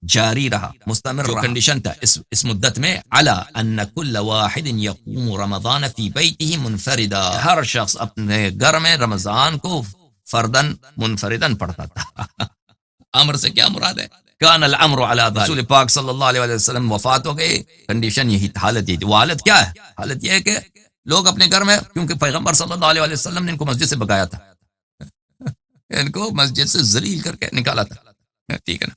جاری رہا، مستمر رہا. کنڈیشن تھا اس مدت میں، علی ان کل واحد یقوم رمضان فی بیتہ منفردا، ہر شخص اپنے گھر میں رمضان کو فردن منفردن پڑھتا تھا. امر سے کیا مراد ہے؟ کان الامر علی ذلک، رسول پاک صلی اللہ علیہ وسلم وفات ہو گئی، کنڈیشن یہی تھی، حالت یہی تھی. وہ حالت کیا ہے؟ حالت یہ ہے کہ لوگ اپنے گھر میں، کیونکہ پیغمبر صلی اللہ علیہ وسلم نے ان کو مسجد سے بگایا تھا، ان کو مسجد سے ذلیل کر کے نکالا تھا. ٹھیک ہے نا،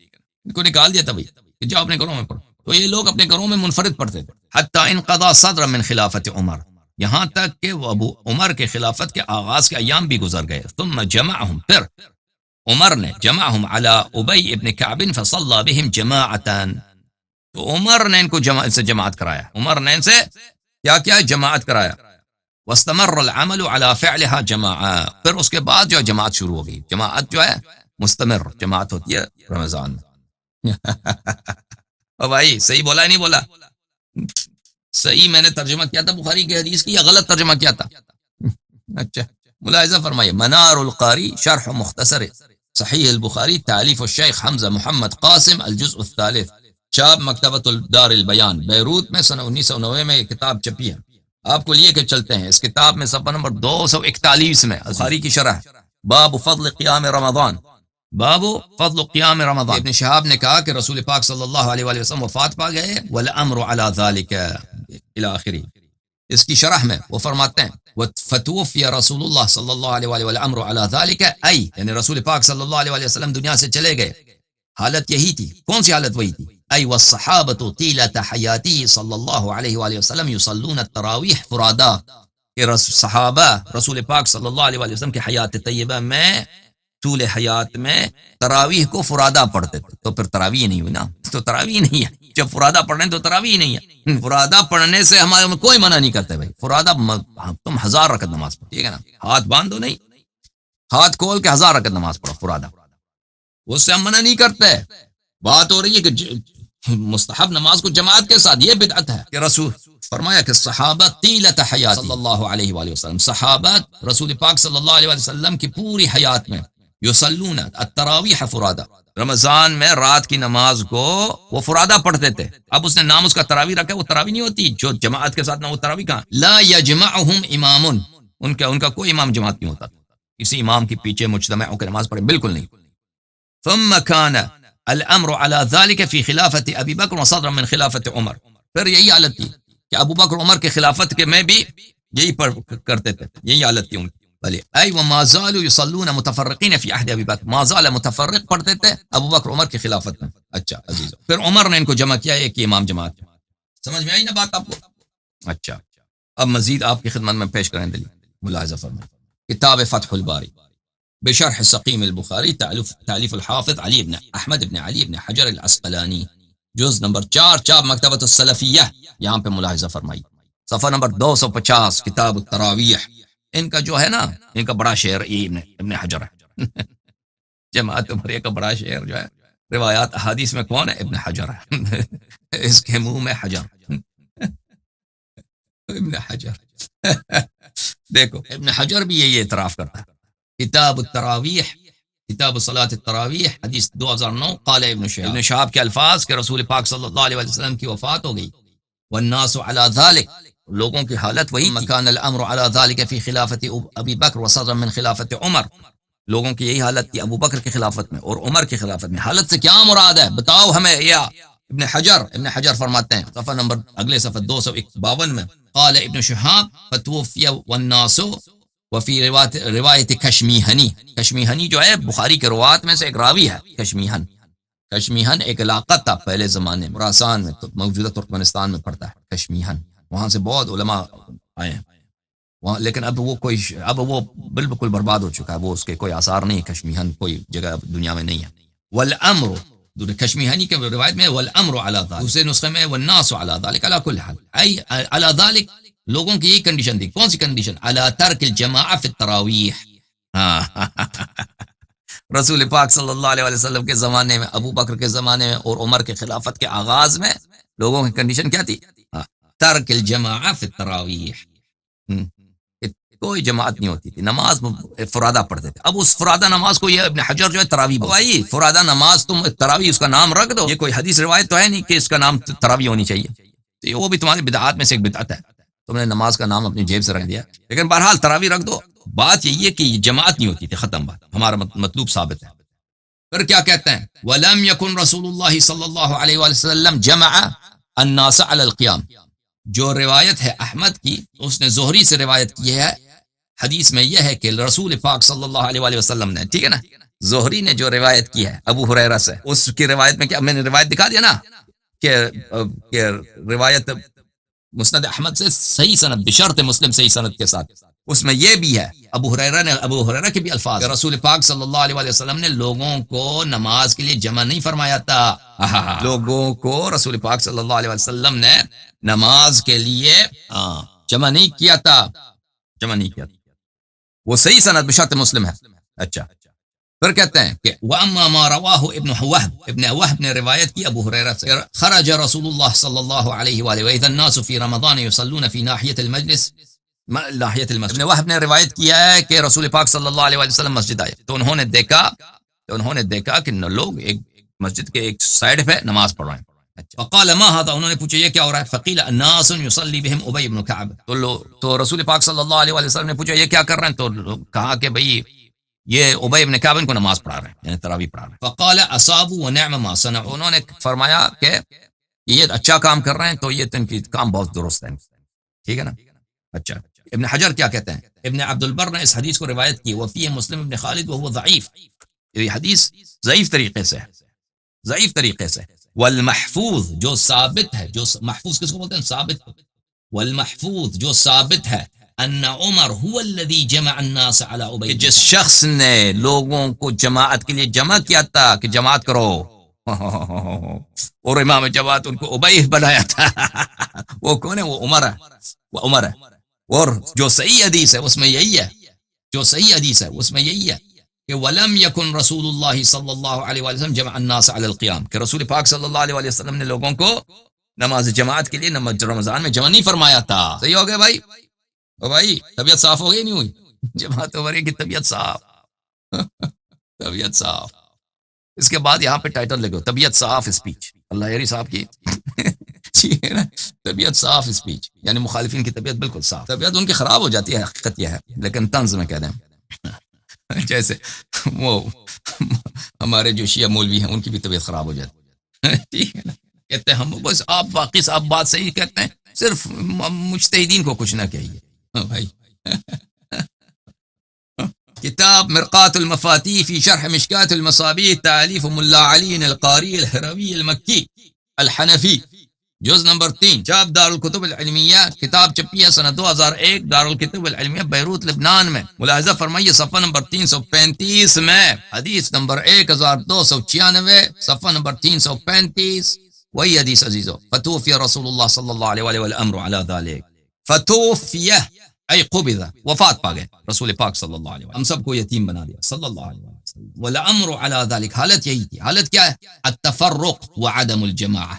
ان کو نکال دیا تھا بھائی کہ جاؤ اپنے گھروں میں پڑھو. تو یہ لوگ اپنے گھروں میں منفرد پڑھتے تھے. حتی انقضا صدر من خلافت عمر، یہاں تک کہ وہ ابو عمر کے خلافت کے آغاز کے ایام بھی گزر گئے. ثم جمعہم، پھر عمر نے جمعہم علی ابی ابن کعب فصلی بہم جماعتا، تو عمر نے ان کو سے جماعت کرایا، عمر نے ان سے کیا کیا، جماعت کرایا. واستمر العمل على فعلها جماعہ، پھر اس کے بعد جو جماعت شروع ہو گئی. جماعت جو ہے مستمر جماعت ہوتی ہے رمضان میں. او بھائی صحیح بولا ہے نہیں بولا؟ صحیح میں نے ترجمہ کیا تھا بخاری کی حدیث کی یا غلط ترجمہ کیا تھا؟ اچھا ملاحظہ فرمائیے. منار القاری شرح مختصر صحیح البخاری، تالیف الشیخ حمزہ محمد قاسم، الجزء الثالث، چاپ مکتبۃ الدار البیان، بیروت میں سنہ 1990 میں یہ کتاب چھپی ہے. آپ کو لیے کہ چلتے ہیں اس کتاب میں صفحہ نمبر 241 میں بخاری کی شرح، باب فضل قیام رمضان، باب فضل قیام رمضان. ابن شہاب نے کہا کہ رسول پاک صلی اللہ علیہ وآلہ وسلم وفات پا گئے، والامر علی ذلک الی آخری. اس کی شرح میں وہ فرماتے ہیں فتوفی رسول اللہ صلی اللہ علیہ وآلہ والامر علی ذلک، ای یعنی رسول پاک صلی اللہ علیہ وآلہ وسلم دنیا سے چلے گئے، حالت یہی تھی. کون سی حالت؟ وہی تھی. ای والصحابۃ طیلۃ حیاتہ صلی اللہ علیہ وآلہ وسلم یصلون التراویح فرادا، کہ صحابہ رسول پاک صلی اللہ علیہ وآلہ وسلم کی حیات طیبہ میں، طول حیات میں تراویح کو فرادہ پڑھتے تھے. تو پھر تراویح نہیں ہوئی نا، تو تراویح نہیں ہے. جب فرادہ پڑھنے تو تراویح نہیں ہے. فرادہ پڑھنے سے ہمارے میں کوئی منع نہیں کرتے بھائی. فرادہ تم 1000 رکعت نماز پڑھو، ٹھیک ہے نا، ہاتھ باندھو نہیں، ہاتھ کھول کے 1000 رکعت نماز پڑھو فرادہ، اس سے ہم منع نہیں کرتے. بات ہو رہی ہے کہ مستحب نماز کو جماعت کے ساتھ، یہ بدعت ہے. کہ رسول فرمایا کہ صحابہ طیلۃ حیات صلی اللہ علیہ وآلہ وسلم، صحابہ رسول پاک صلی اللہ علیہ وآلہ وسلم کی پوری حیات میں یصلون التراویح فرادا، رمضان میں رات کی نماز کو وہ فرادہ پڑھتے تھے. اب اس نے نام اس کا تراویح رکھا، وہ تراویح نہیں ہوتی جو جماعت کے ساتھ نہ، وہ تراویح کہاں. لا یجمعہم امام، ان کا کوئی امام جماعت نہیں ہوتا، کسی امام کے پیچھے مجتمع ہو کے نماز پڑھے، بالکل نہیں. ثم كان الامر على ذلك في خلافت ابی بکر وصدرا من خلافت عمر، پھر یہی حالت تھی کہ ابو بکر عمر کے خلافت کے میں بھی یہی کرتے تھے، یہی حالت تھی ان کی. بھلے ای وما زالوا يصلون متفرقین فی عہد ابی بکر، ما زال متفرق پڑھتے تھے ابو بکر عمر کی خلافت میں. اچھا عزیزو، پھر عمر نے ان کو جمع کیا ایک امام جماعت. سمجھ میں آئی نا بات آپ کو؟ اچھا اب مزید آپ کی خدمت میں پیش کریں دلیل، ملاحظہ فرمائیں. کتاب فتح الباری بشرح سقیم البخاری، تالیف الحافظ علی بن احمد بن علی بن حجر العسقلانی، جز نمبر 4، چاپ مکتبۃ السلفیہ. یہاں پہ ملاحظہ فرمائی صفحہ نمبر 250، کتاب التراویح. ان کا جو ہے نا، ان کا بڑا شعر ابن حجر ہے. جماعت عمریہ کا بڑا شعر جو ہے روایات احادیث میں کون ہے؟ ابن حجر ہے. اس کے منہ میں حجر، ابن حجر. دیکھو ابن حجر بھی یہی اعتراف کرتا ہے. کتاب التراویح، کتاب صلاۃ التراویح، حدیث 2009. قال ابن شہاب کے الفاظ کہ رسول پاک صلی اللہ علیہ وسلم کی وفات ہو گئی. والناس علی ذلک، لوگوں کی حالت وہی تھی. کان الامر علی ذلک فی خلافت ابی بکر وصدر من خلافت عمر، لوگوں کی یہی حالت تھی ابو بکر کی خلافت میں اور عمر کی خلافت میں. حالت سے کیا مراد ہے بتاؤ ہمیں. یا ابن حجر فرماتے ہیں صفحہ نمبر اگلے صفحہ 252 میں، قال ابن شہاب فتوفی والناس وفی روایت کشمیہنی. کشمیہنی جو ہے بخاری کے روات میں سے ایک راوی ہے. کشمیہن ایک علاقہ تھا پہلے زمانے میں، خراسان میں، موجودہ ترکمانستان میں پڑتا ہے کشمیہن. وہاں سے بہت علماء آئے ہیں وہاں، لیکن اب وہ بالکل برباد ہو چکا ہے. وہ اس کے کوئی آثار نہیں. کشمیہن کوئی جگہ دنیا میں نہیں ہے. والامر، کشمیہنی کے روایت میں والامر علی ذلک، دوسرے نسخے میں والناس علی ذلک علی کل حال، ای علی ذلک، لوگوں کی یہی کنڈیشن تھی. کون سی کنڈیشن؟ علی ترک الجماعہ فی التراویح. رسول پاک صلی اللہ علیہ وسلم کے زمانے میں، ابو بکر کے زمانے میں اور عمر کے خلافت کے آغاز میں لوگوں کی کنڈیشن کیا تھی؟ ترک الجماعہ فی التراویح. کوئی جماعت نہیں ہوتی تھی، نماز فرادہ پڑھتے تھے. اب اس فرادہ نماز کو یہ ابن حجر جو ہے تراویح بھائی فرادہ نماز، تم تراویح اس کا نام رکھ دو. یہ کوئی حدیث روایت تو ہے نہیں کہ اس کا نام تراویح ہونی چاہیے. تو وہ بھی تمہاری بدعات میں سے ایک بدعت ہے. تم نے نماز کا نام اپنی جیب سے رکھ دیا. لیکن بہرحال تراویح رکھ دو. بات یہی ہے کہ یہ جماعت نہیں ہوتی تھی. ختم بات، ہمارا مطلوب ثابت ہے. پھر کیا کہتے ہیں؟ وَلَمْ يَكُنْ رسول اللہ صلی اللہ علیہ وسلم جمع الناس علی القیام. جو روایت ہے احمد کی، اس نے زہری سے روایت کی ہے. حدیث میں یہ ہے کہ رسول پاک صلی اللہ علیہ وسلم نے، ٹھیک ہے نا، زہری نے جو روایت کی ہے ابو ہریرہ سے، اس کی روایت میں کیا میں نے روایت دکھا دیا نا کہ روایت مسند احمد سے صحیح سند بشرط مسلم صحیح سند کے ساتھ. اس میں یہ بھی ہے ابو ہریرہ کے بھی الفاظ کہ رسول پاک صلی اللہ علیہ وسلم نے لوگوں کو نماز کے لیے جمع نہیں فرمایا تھا. لوگوں کو رسول پاک صلی اللہ علیہ وسلم نے نماز کے لیے جمع نہیں کیا تھا. وہ صحیح سند بشرط مسلم ہے. اچھا، پھر کہتے ہیں کہ وَأَمَّا مَا رَوَاهُ ابن وہب نے روایت کی ابو ہریرہ سے، خرج رسول اللہ صلی اللہ علیہ وآلہ وَإِذَا النَّاسُ فِي رَمَضَانِ يُصَلُّونَ فِي ناحیۃ المجلس. ابن وہب نے روایت کیا ہے کہ رسول پاک صلی اللہ علیہ وسلم مسجد آئے تو انہوں نے دیکھا کہ لوگ ایک مسجد کے ایک سائڈ پہ نماز پڑھ رہے ہیں. فقال ما هذا، انہوں نے پوچھا یہ کیا ہو رہا ہے؟ فقیل الناس يصلي بهم ابی بن کعب. تو رسول پاک صلی اللہ علیہ وسلم نے پوچھا یہ کیا کر رہے ہیں؟ تو کہا کہ بھئی یہ ابی بن کعب کو نماز پڑھا رہے ہیں، یعنی تراویح پڑھا رہے ہیں. فقال اصابوا ونعم ما صنعوا، انہوں نے فرمایا کہ یہ اچھا کام کر رہے ہیں، تو یہ ان کی کام بہت درست ہے. ٹھیک ہے نا. اچھا، ابن حجر کیا کہتے ہیں؟ ابن عبد البر نے اس حدیث کو روایت کی وفیہ مسلم ابن خالد وهو ضعیف. یہ حدیث ضعیف طریقے سے. والمحفوظ جو ثابت ہے، جو محفوظ کس کو بولتے ہیں؟ ثابت. والمحفوظ جو ثابت ہے ان عمر هو الذي جمع الناس على ابی، جس شخص نے لوگوں کو جماعت کے لیے جمع کیا تھا کہ جماعت کرو، اور امام جماعت ان کو ابی بنایا تھا. وہ کون ہے؟ وہ عمر ہے. اور جو صحیح حدیث ہے اس میں یہی ہے کہ وَلَمْ يَكُنْ رسول اللہ صلی اللہ علیہ وسلم جمع الناس علی القیام، کہ رسول پاک صلی اللہ علیہ وسلم نے لوگوں کو نماز جماعت کے لیے رمضان میں جمع نہیں فرمایا تھا. صحیح ہو گیا بھائی؟ او بھائی طبیعت صاف ہو گئی نہیں ہوئی؟ جماعت عمر کی طبیعت صاف. اس کے بعد یہاں پہ ٹائٹل لگو طبیعت صاف اسپیچ. اللہ یاری صاحب کی طبیعت صاف اسپیچ، یعنی مخالفین کی طبیعت بالکل صاف. طبیعت ان کی خراب ہو جاتی ہے، حقیقت یہ ہے، لیکن طنز میں کہہ دیں. جیسے وہ ہمارے جو شیعہ مولوی ہیں ان کی بھی طبیعت خراب ہو جاتی ہے. ٹھیک ہے نا. کہتے ہیں ہم بس آپ باقی صاحب بات صحیح کہتے ہیں، صرف مجتہدین کو کچھ نہ کہیے. بھائی کتاب مرقات المفاتیح فی شرح مشکات المصابیح تعلیف ملا علی القاری الحروی المکی الحنفی، جز نمبر 3، چاپ دارالکتب العلمیہ، کتاب چھپی ہے سنہ 2001، دارالکتب العلمیہ بیروت لبنان میں. ملاحظہ فرمائیے صفحہ نمبر 335 میں، حدیث نمبر 1296، صفحہ نمبر 335، وہی حدیث عزیزو. فتوفی رسول اللہ صلی اللہ علیہ وآلہ والامر علی ذالک. فتوفیہ ای قبض، وفات پا گئے رسول پاک صلی اللہ علیہ وسلم، ہم سب کو یتیم بنا دیا صلی اللہ علیہ وسلم. والامر علی ذالک، حالت یہی تھی. حالت کیا ہے؟ التفرق وعدم الجماعہ.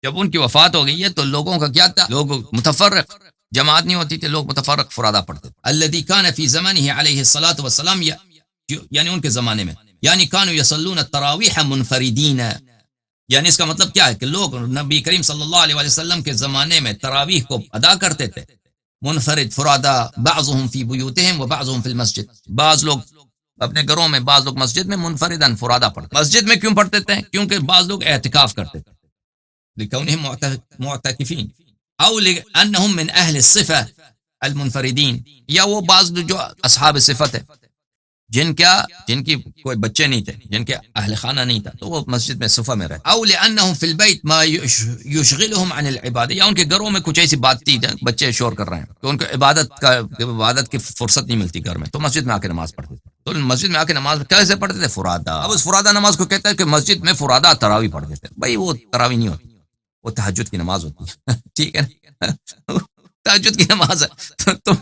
جب ان کی وفات ہو گئی ہے تو لوگوں کا کیا تھا؟ لوگ متفرق، جماعت نہیں ہوتی تھی، لوگ متفرق فرادہ پڑھتے تھے. الذي كان في زمانه عليه الصلاة والسلام، یعنی ان کے زمانے میں، یعنی كانوا يصلون التراويح منفردین، یعنی اس کا مطلب کیا ہے کہ لوگ نبی کریم صلی اللہ علیہ وسلم کے زمانے میں تراویح کو ادا کرتے تھے منفرد فرادہ، بعضهم في بيوتهم وبعضهم في المسجد، بعض لوگ اپنے گھروں میں، بعض لوگ مسجد میں منفرداً فرادہ پڑھتے. مسجد میں کیوں پڑھتے تھے؟ کیونکہ بعض لوگ اعتکاف کرتے تھے، لکونہم معتکفین، او لانہم من اہل الصفہ المنفردین، یا وہ بعض جو اصحاب صفت ہے، جن کی کوئی بچے نہیں تھے، جن کے اہل خانہ نہیں تھا، تو وہ مسجد میں صفہ میں رہتے. او لانہم فی البیت ما یشغلہم عن العبادہ، یا ان کے گھروں میں کچھ ایسی بات تھی، بچے شور کر رہے ہیں تو ان کو عبادت کی فرصت نہیں ملتی گھر میں، تو مسجد میں آ کے نماز پڑھتے تھے. تو مسجد میں آ کے نماز کیسے پڑھتے تھے؟ فرادہ. اب اس فرادہ نماز کو کہتا ہے کہ مسجد میں فرادہ تراویح پڑھتے تھے. بھائی وہ تراویح نہیں ہوتی، وہ تہجد کی نماز ہوتی ہے. ٹھیک ہے، تہجد کی نماز ہے، تو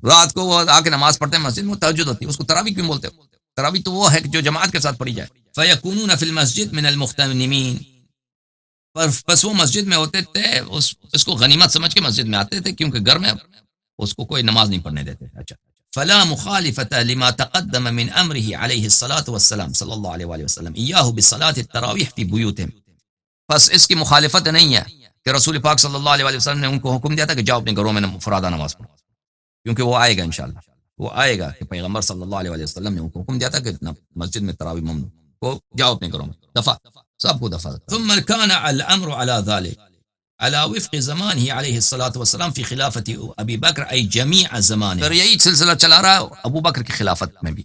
رات کو وہ آ کے نماز پڑھتے ہیں مسجد میں، تہجد ہوتی ہے، اس کو تراویح کیوں بولتے ہیں؟ تراویح تو وہ ہے جو جماعت کے ساتھ پڑھی جائے. فیکونون فی المسجد من المغتنمین، بس وہ مسجد میں ہوتے تھے، اس کو غنیمت سمجھ کے مسجد میں آتے تھے، کیونکہ گھر میں اس کو کوئی نماز نہیں پڑھنے دیتے. اچھا، فلا مخالفة لما تقدم من امره علیہ الصلاة والسلام صلی اللہ علیہ وآلہ وسلم ایاہ بصلاة التراویح فی بیوتہم، بس اس کی مخالفت نہیں ہے کہ رسول پاک صلی اللہ علیہ وآلہ وسلم نے ان کو حکم دیا تھا کہ جاؤ اپنے گھروں میں فرادہ نماز پڑھو، کیونکہ وہ آئے گا انشاءاللہ، وہ آئے گا کہ پیغمبر صلی اللہ علیہ وآلہ وسلم نے ان کو حکم دیا تھا کہ مسجد میں تراویح ممنوع، کو جاؤ اپنے گھروں میں، دفع سب کو دفع. ثم كان الامر على ذلك على وفق زمانه عليه الصلاة والسلام في خلافة ابی بکر، ای جمیع زمانے. پھر یہی سلسلہ چلا رہا ابو بکر کی خلافت میں بھی،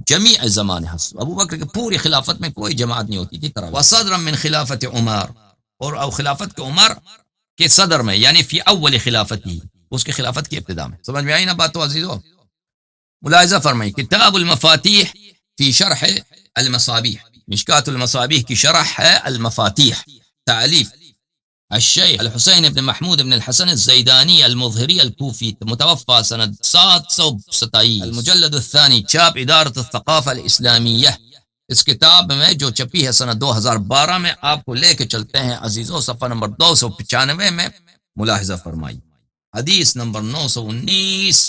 جمیع زمانے، ابو بکر کی پوری خلافت میں کوئی جماعت نہیں ہوتی تھی تراویح. وصدرا من خلافت عمر، اور او خلافت کے عمر کے صدر میں، یعنی فی اول خلافتی، اس کی خلافت کی ابتدا میں. سمجھ میں آئی نا بات؟ تو عزیزو ملاحظہ فرمائی، کتاب المفاتیح فی شرح المصابیح، مشکات المصابیح کی شرح ہے المفاتیح، تعلیف الشیخ الحسین بن محمود بن الحسن الزیدانی المظہری الکوفی، متوفى سنة 727، المجلد الثانی، چاپ ادارت الثقافہ الاسلامیہ. اس کتاب میں جو چھپی ہے سنہ 2012 میں، آپ کو لے کے چلتے ہیں عزیزوں صفحہ نمبر 295 میں. ملاحظہ فرمائی، حدیث نمبر 919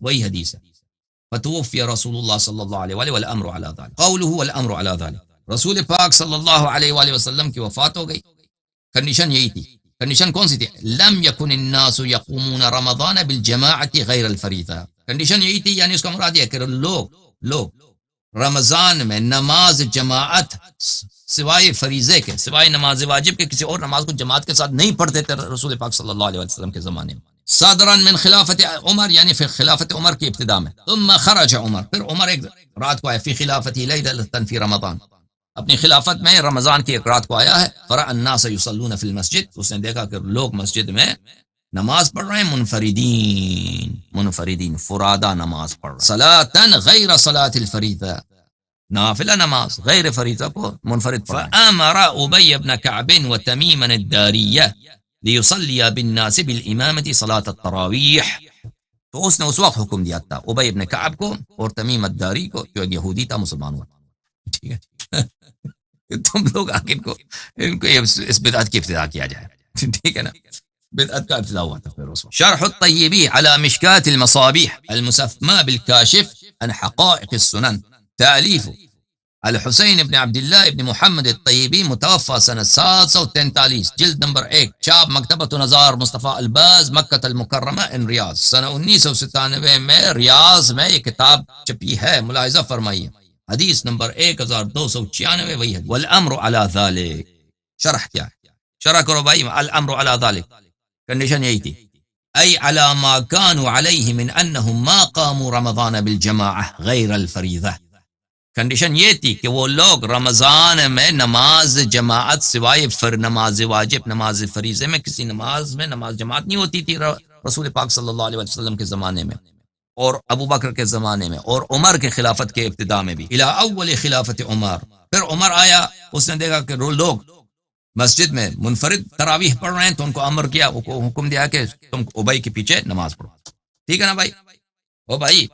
وہی حدیث ہے. فتوفی رسول اللہ صلی اللہ علیہ وآلہ والامر علی ذلک، قولہ والامر علی ذلک، رسول پاک صلی اللہ علیہ وآلہ وسلم کی وفات ہو گئی. کنڈیشن یہی تھی. کنڈیشن کون سی تھی؟ لم یکن الناس یقومون رمضان بالجماعت غیر الفریضہ. کنڈیشن یہی تھی، یعنی اس کا مراد یہ کہ لوگ رمضان میں نماز جماعت سوائے فریضے کے، سوائے نماز واجب کے، کسی اور نماز کو جماعت کے ساتھ نہیں پڑھتے تھے رسول پاک صلی اللہ علیہ وسلم کے زمانے میں. صدرا من خلافت عمر، یعنی پھر خلافت عمر کی ابتدا میں. ثم خرج عمر، پھر عمر ایک رات کو آیا، فی خلافتی لیلۃ فی رمضان، اپنی خلافت میں رمضان کی ایک رات کو آیا ہے. فرأى الناس یصلون فی المسجد، اس نے دیکھا کہ لوگ مسجد میں نماز پڑھ رہے ہیں، منفردین فرادہ نماز پڑھ رہے ہیں، صلاة غیر صلاة الفریضہ، نافلہ نماز غیر فریضہ کو منفرد پڑھ رہے ہیں. فأمر ابی بن کعب وتمیم الداریہ لیصلی بالناس بالامامۃ صلاة التراویح، تو اس نے اس وقت حکم دیا تھا ابی بن کعب کو اور تمیم الداری کو، جو ایک یہودی تھا، مسلمان ہوا. ٹھیک ہے، تم لوگ آگے ان کو اس بدعت کی ابتدا کیا جائے. ٹھیک ہے نا، بدعت کا ابتدا ہوا تھا. پھر اس وقت شرح الطیبی علی مشکات المصابیح المسمى بالکاشف عن حقائق السنن، تألیف الحسین ابن عبداللہ ابن محمد الطیبی، متوفى سنة 743، جلد نمبر 1، چاپ مکتبۃ نزار مصطفیٰ الباز، مکہ المکرمہ ان ریاض. سنہ 1997 میں ریاض میں یہ کتاب چھپی ہے. ملاحظہ فرمائیے، حدیث نمبر 1296 وہی حدیث. والامر علی ذلک، شرح کیا ہے؟ شرح کرو بھائی. الامر علی ذلک، کنڈیشن یہی تھی، ای علی ما كانوا علیہ من انہم ما قاموا رمضان بالجماعہ غیر الفریضہ. کنڈیشن یہ تھی کہ وہ لوگ رمضان میں نماز جماعت سوائے نماز واجب، نماز فریضے میں، کسی نماز میں نماز جماعت نہیں ہوتی تھی رسول پاک صلی اللہ علیہ وسلم کے زمانے میں، اور ابو بکر کے زمانے میں، اور عمر کے خلافت کے ابتدا میں بھی. الی اول خلافت عمر، پھر عمر آیا، اس نے دیکھا کہ لوگ مسجد میں منفرد تراویح پڑھ رہے ہیں، تو ان کو امر کیا، حکم دیا کہ تم ابی کے پیچھے نماز پڑھو. ٹھیک ہے نا بھائی؟ او بھائی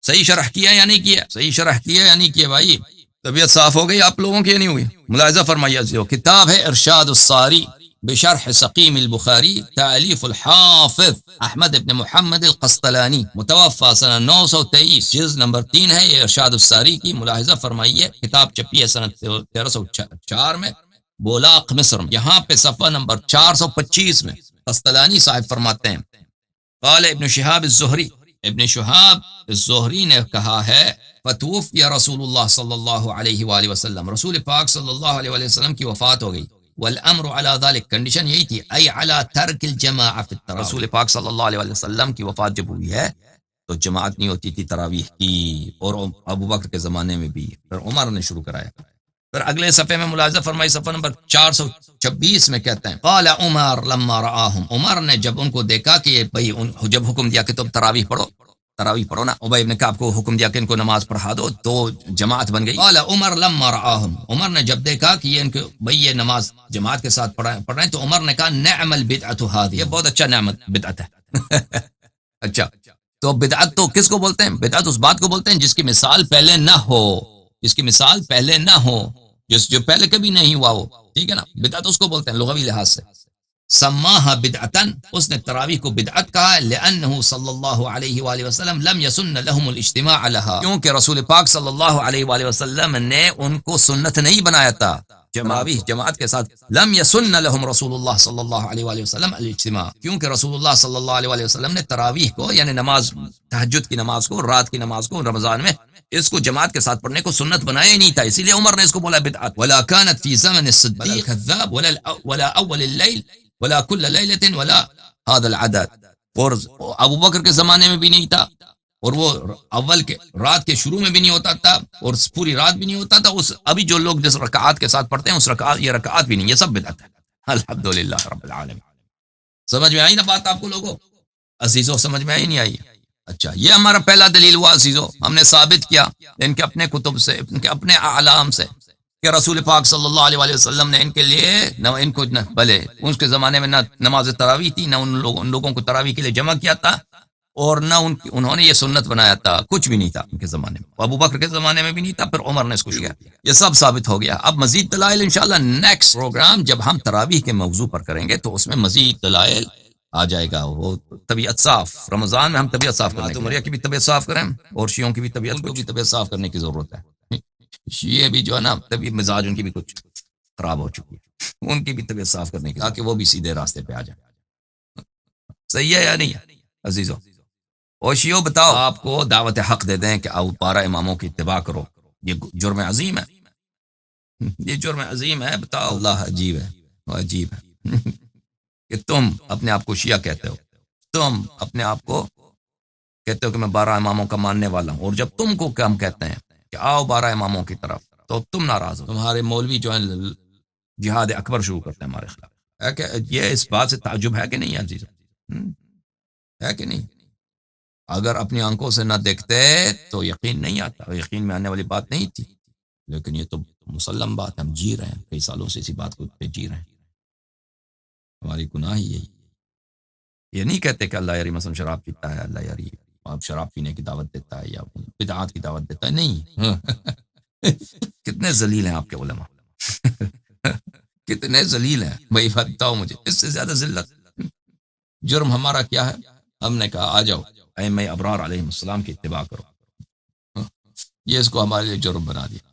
صحیح شرح کیا یا نہیں کیا؟ صحیح شرح کیا یا نہیں کیا بھائی؟ طبیعت صاف ہو گئی آپ لوگوں کی نہیں ہوئی؟ ملاحظہ فرمائیے، کتاب ہے ارشاد الساری بشرح سقيم البخاري تأليف الحافظ احمد ابن محمد القسطلانی متوفى سنہ 923 جز نمبر 3 ہے. یہ ارشاد الساری کی ملاحظہ فرمائیے. کتاب چھپی ہے سنہ 1304 میں بولاق مصر میں. یہاں پہ صفحہ نمبر 425 میں قسطلانی صاحب فرماتے ہیں قال ابن شہاب الزہری، ابن شہاب الزہری نے کہا ہے فتوفی رسول اللہ صلی اللہ علیہ وآلہ وسلم، رسول پاک صلی اللہ علیہ وآلہ وسلم کی وفات ہو گئی. والامر على ذلك، کنڈیشن یہی تھی، ای علی ترک الجماع فی التراویح، رسول پاک صلی اللہ علیہ وآلہ وسلم کی وفات جب ہوئی ہے تو جماعت نہیں ہوتی تھی تراویح کی، اور ابو بکر کے زمانے میں بھی، پھر عمر نے شروع کرایا. پھر اگلے صفحے میں ملاحظہ فرمائی، صفحہ نمبر 426 میں کہتے ہیں قال عمر لما رآہم، عمر نے جب ان کو دیکھا کہ بھئی جب حکم دیا کہ تم تراویح پڑھو نا، ابی بن کعب کو حکم دیا کہ ان کو نماز پڑھا دو تو جماعت بن گئی. قال عمر لما رآہم، عمر نے جب دیکھا کہ یہ ان کو بھئی یہ نماز جماعت کے ساتھ پڑھ رہے ہیں تو عمر نے کہا نعم البدعۃ هذه، یہ بہت اچھا نعمت بدعت ہے. اچھا تو بدعت تو کس کو بولتے ہیں؟ بدعت اس بات کو بولتے ہیں جس کی مثال پہلے نہ ہو، جس کی مثال پہلے نہ ہو، جو پہلے کبھی نہیں ہوا ہو، ٹھیک ہے نا. بدعت اس کو بولتے ہیں لغوی لحاظ سے. سماها بدعتن، اس نے تراویح کو بدعت کہا ہے، لانه صلی اللہ علیہ وآلہ وسلم لم يسن لهم الاجتماع لها، کیونکہ رسول پاک صلی اللہ علیہ وآلہ وسلم نے ان کو سنت نہیں بنایا تھا تراویح جماعت کے ساتھ. لم يسن لهم رسول اللہ صلی اللہ علیہ وآلہ وسلم الاجتماع، کیونکہ رسول اللہ صلی اللہ علیہ وآلہ وسلم نے تراویح کو یعنی نماز تہجد کی نماز کو، رات کی نماز کو رمضان میں اس کو جماعت کے ساتھ پڑھنے کو سنت بنایا ہی نہیں تھا، اسی لیے عمر نے اس کو بولا بدعت. ولا كانت في زمن الصديق كذاب ولا اول الليل ولا كل ليلة ولا هذا العدد، اور ابو بکر کے زمانے میں بھی نہیں تھا، اور وہ اول کے رات کے شروع میں بھی نہیں ہوتا تھا، اور پوری رات بھی نہیں ہوتا تھا. اس ابھی جو لوگ جس رکعات کے ساتھ پڑھتے ہیں اس رکعات، یہ رکعات بھی نہیں، یہ سب بدعت ہے. الحمدللہ رب العالمین. سمجھ میں آئی نا بات آپ کو لوگوں؟ عزیزو سمجھ میں آئی نہیں آئی؟ اچھا یہ ہمارا پہلا دلیل ہوا عزیزو، ہم نے ثابت کیا ان کے اپنے کتب سے، ان کے اپنے اعلام سے کہ رسول پاک صلی اللہ علیہ وآلہ وسلم نے ان کے لیے نہ ان کو بھلے اس کے زمانے میں نہ نماز تراویح تھی، نہ ان لوگوں کو تراویح کے لیے جمع کیا تھا، اور نہ انہوں نے یہ سنت بنایا تھا، کچھ بھی نہیں تھا ان کے زمانے میں، ابو بکر کے زمانے میں بھی نہیں تھا، پھر عمر نے اس کو کیا، یہ سب ثابت ہو گیا. اب مزید دلائل انشاءاللہ نیکسٹ پروگرام جب ہم تراویح کے موضوع پر کریں گے تو اس میں مزید دلائل آ جائے گا. وہ طبیعت صاف، رمضان میں ہم طبیعت صاف کریں، عمریہ کی بھی طبیعت صاف کریں، اور شیعوں کی بھی طبیعت صاف کرنے کی ضرورت ہے. شیعہ بھی جو ہے نا طبیعت مزاج ان کی بھی کچھ خراب ہو چکی ہے، ان کی بھی طبیعت صاف کرنے کی تاکہ وہ بھی سیدھے راستے پہ آ جائیں. صحیح ہے یا نہیں عزیزو؟ اور شیعوں بتاؤ، آپ کو دعوت حق دے دیں کہ آؤ 12 اماموں کی اتباع کرو، یہ جرم عظیم ہے، یہ جرم عظیم ہے. بتاؤ اللہ عجیب ہے، عجیب ہے کہ تم اپنے آپ کو شیعہ کہتے ہو، تم اپنے آپ کو کہتے ہو کہ میں 12 اماموں کا ماننے والا ہوں، اور جب تم کو ہم کہتے ہیں کہ آؤ 12 اماموں کی طرف تو تم ناراض ہو. تمہارے مولوی جو ہیں جہاد اکبر شروع کرتے ہیں ہمارے خلاف. ہے کہ یہ اس بات سے تعجب ہے کہ نہیں عزیز؟ ہے کہ نہیں؟ اگر اپنی آنکھوں سے نہ دیکھتے تو یقین نہیں آتا، یقین میں آنے والی بات نہیں تھی، لیکن یہ تو مسلم بات، ہم جی رہے ہیں، کئی سالوں سے اسی بات کو جی رہے ہیں. ہماری گناہ ہی یہی. یہ نہیں کہتے کہ اللہ یاری مثلا شراب پیتا ہے، اللہ یاری آپ شراب پینے کی دعوت دیتا ہے یا بدعات کی دعوت دیتا ہے، نہیں. کتنے ذلیل ہیں آپ کے علماء، کتنے ذلیل ہیں بھائی، بتاؤ مجھے اس سے زیادہ ذلت. جرم ہمارا کیا ہے؟ ہم نے کہا آ جاؤ ائمہ ابرار علیہ السلام کی اتباع کرو، یہ اس کو ہمارے لیے جرم بنا دیا.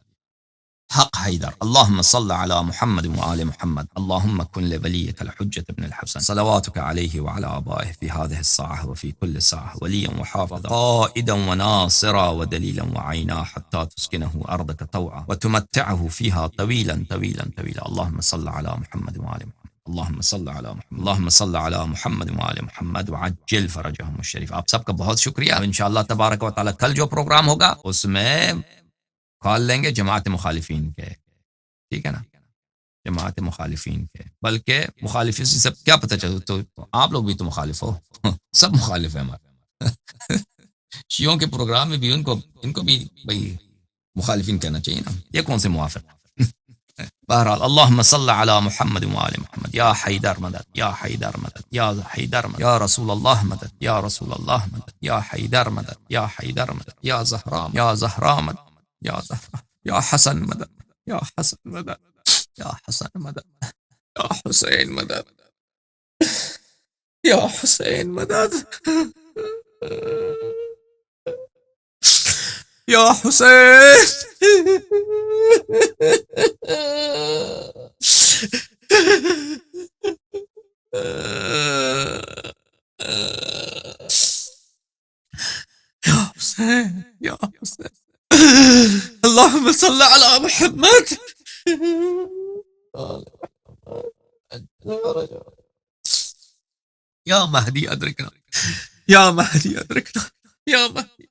حق حیدر. اللهم صل على محمد وآل محمد. اللهم كن لوليك الحجة بن الحسن صلواتك عليه وعلى آبائه في هذه الساعة وفي كل ساعة وليا وحافظا قائدا وناصرا ودليلا وعينا حتى تسكنه أرضك طوعا وتمتعه فيها طويلا طويلا طويلا. اللهم صل على محمد وآل محمد. اللهم صل على محمد. اللهم صل على محمد وآل محمد وعجل فرجهم الشریف. آپ سب کا بہت شکریہ. انشاءاللہ تبارک و تعالی کل جو پروگرام ہوگا اس میں کال لیں گے جماعت مخالفین کے، ٹھیک ہے نا، جماعت مخالفین کے. بلکہ مخالفین سے سب کیا پتہ چلو، تو آپ لوگ بھی تو مخالف ہو، سب مخالف ہیں ہمارے. شیعوں کے پروگرام میں بھی ان کو بھی بھائی مخالفین کہنا چاہیے نا، یہ کون سے موافق؟ بہرحال اللہم صل علی محمد وآل محمد. یا حیدر مدد، یا حیدر مدد، یا حیدر مدد، یا رسول اللہ مدد، یا رسول اللہ مدد، یا حیدر مدد، یا حیدر مدد، یا زہرا، یا زہرا مدد، یا زہرا، یا حسن مدد، یا حسن مدد، یا حسن مدد. يا حسين مدد، يا حسين مدد، يا حسين. يا حسين، يا حسين، اللهم صل على محمد. يا مهدي أدركنا، يا مهدي أدركنا، يا مهدي.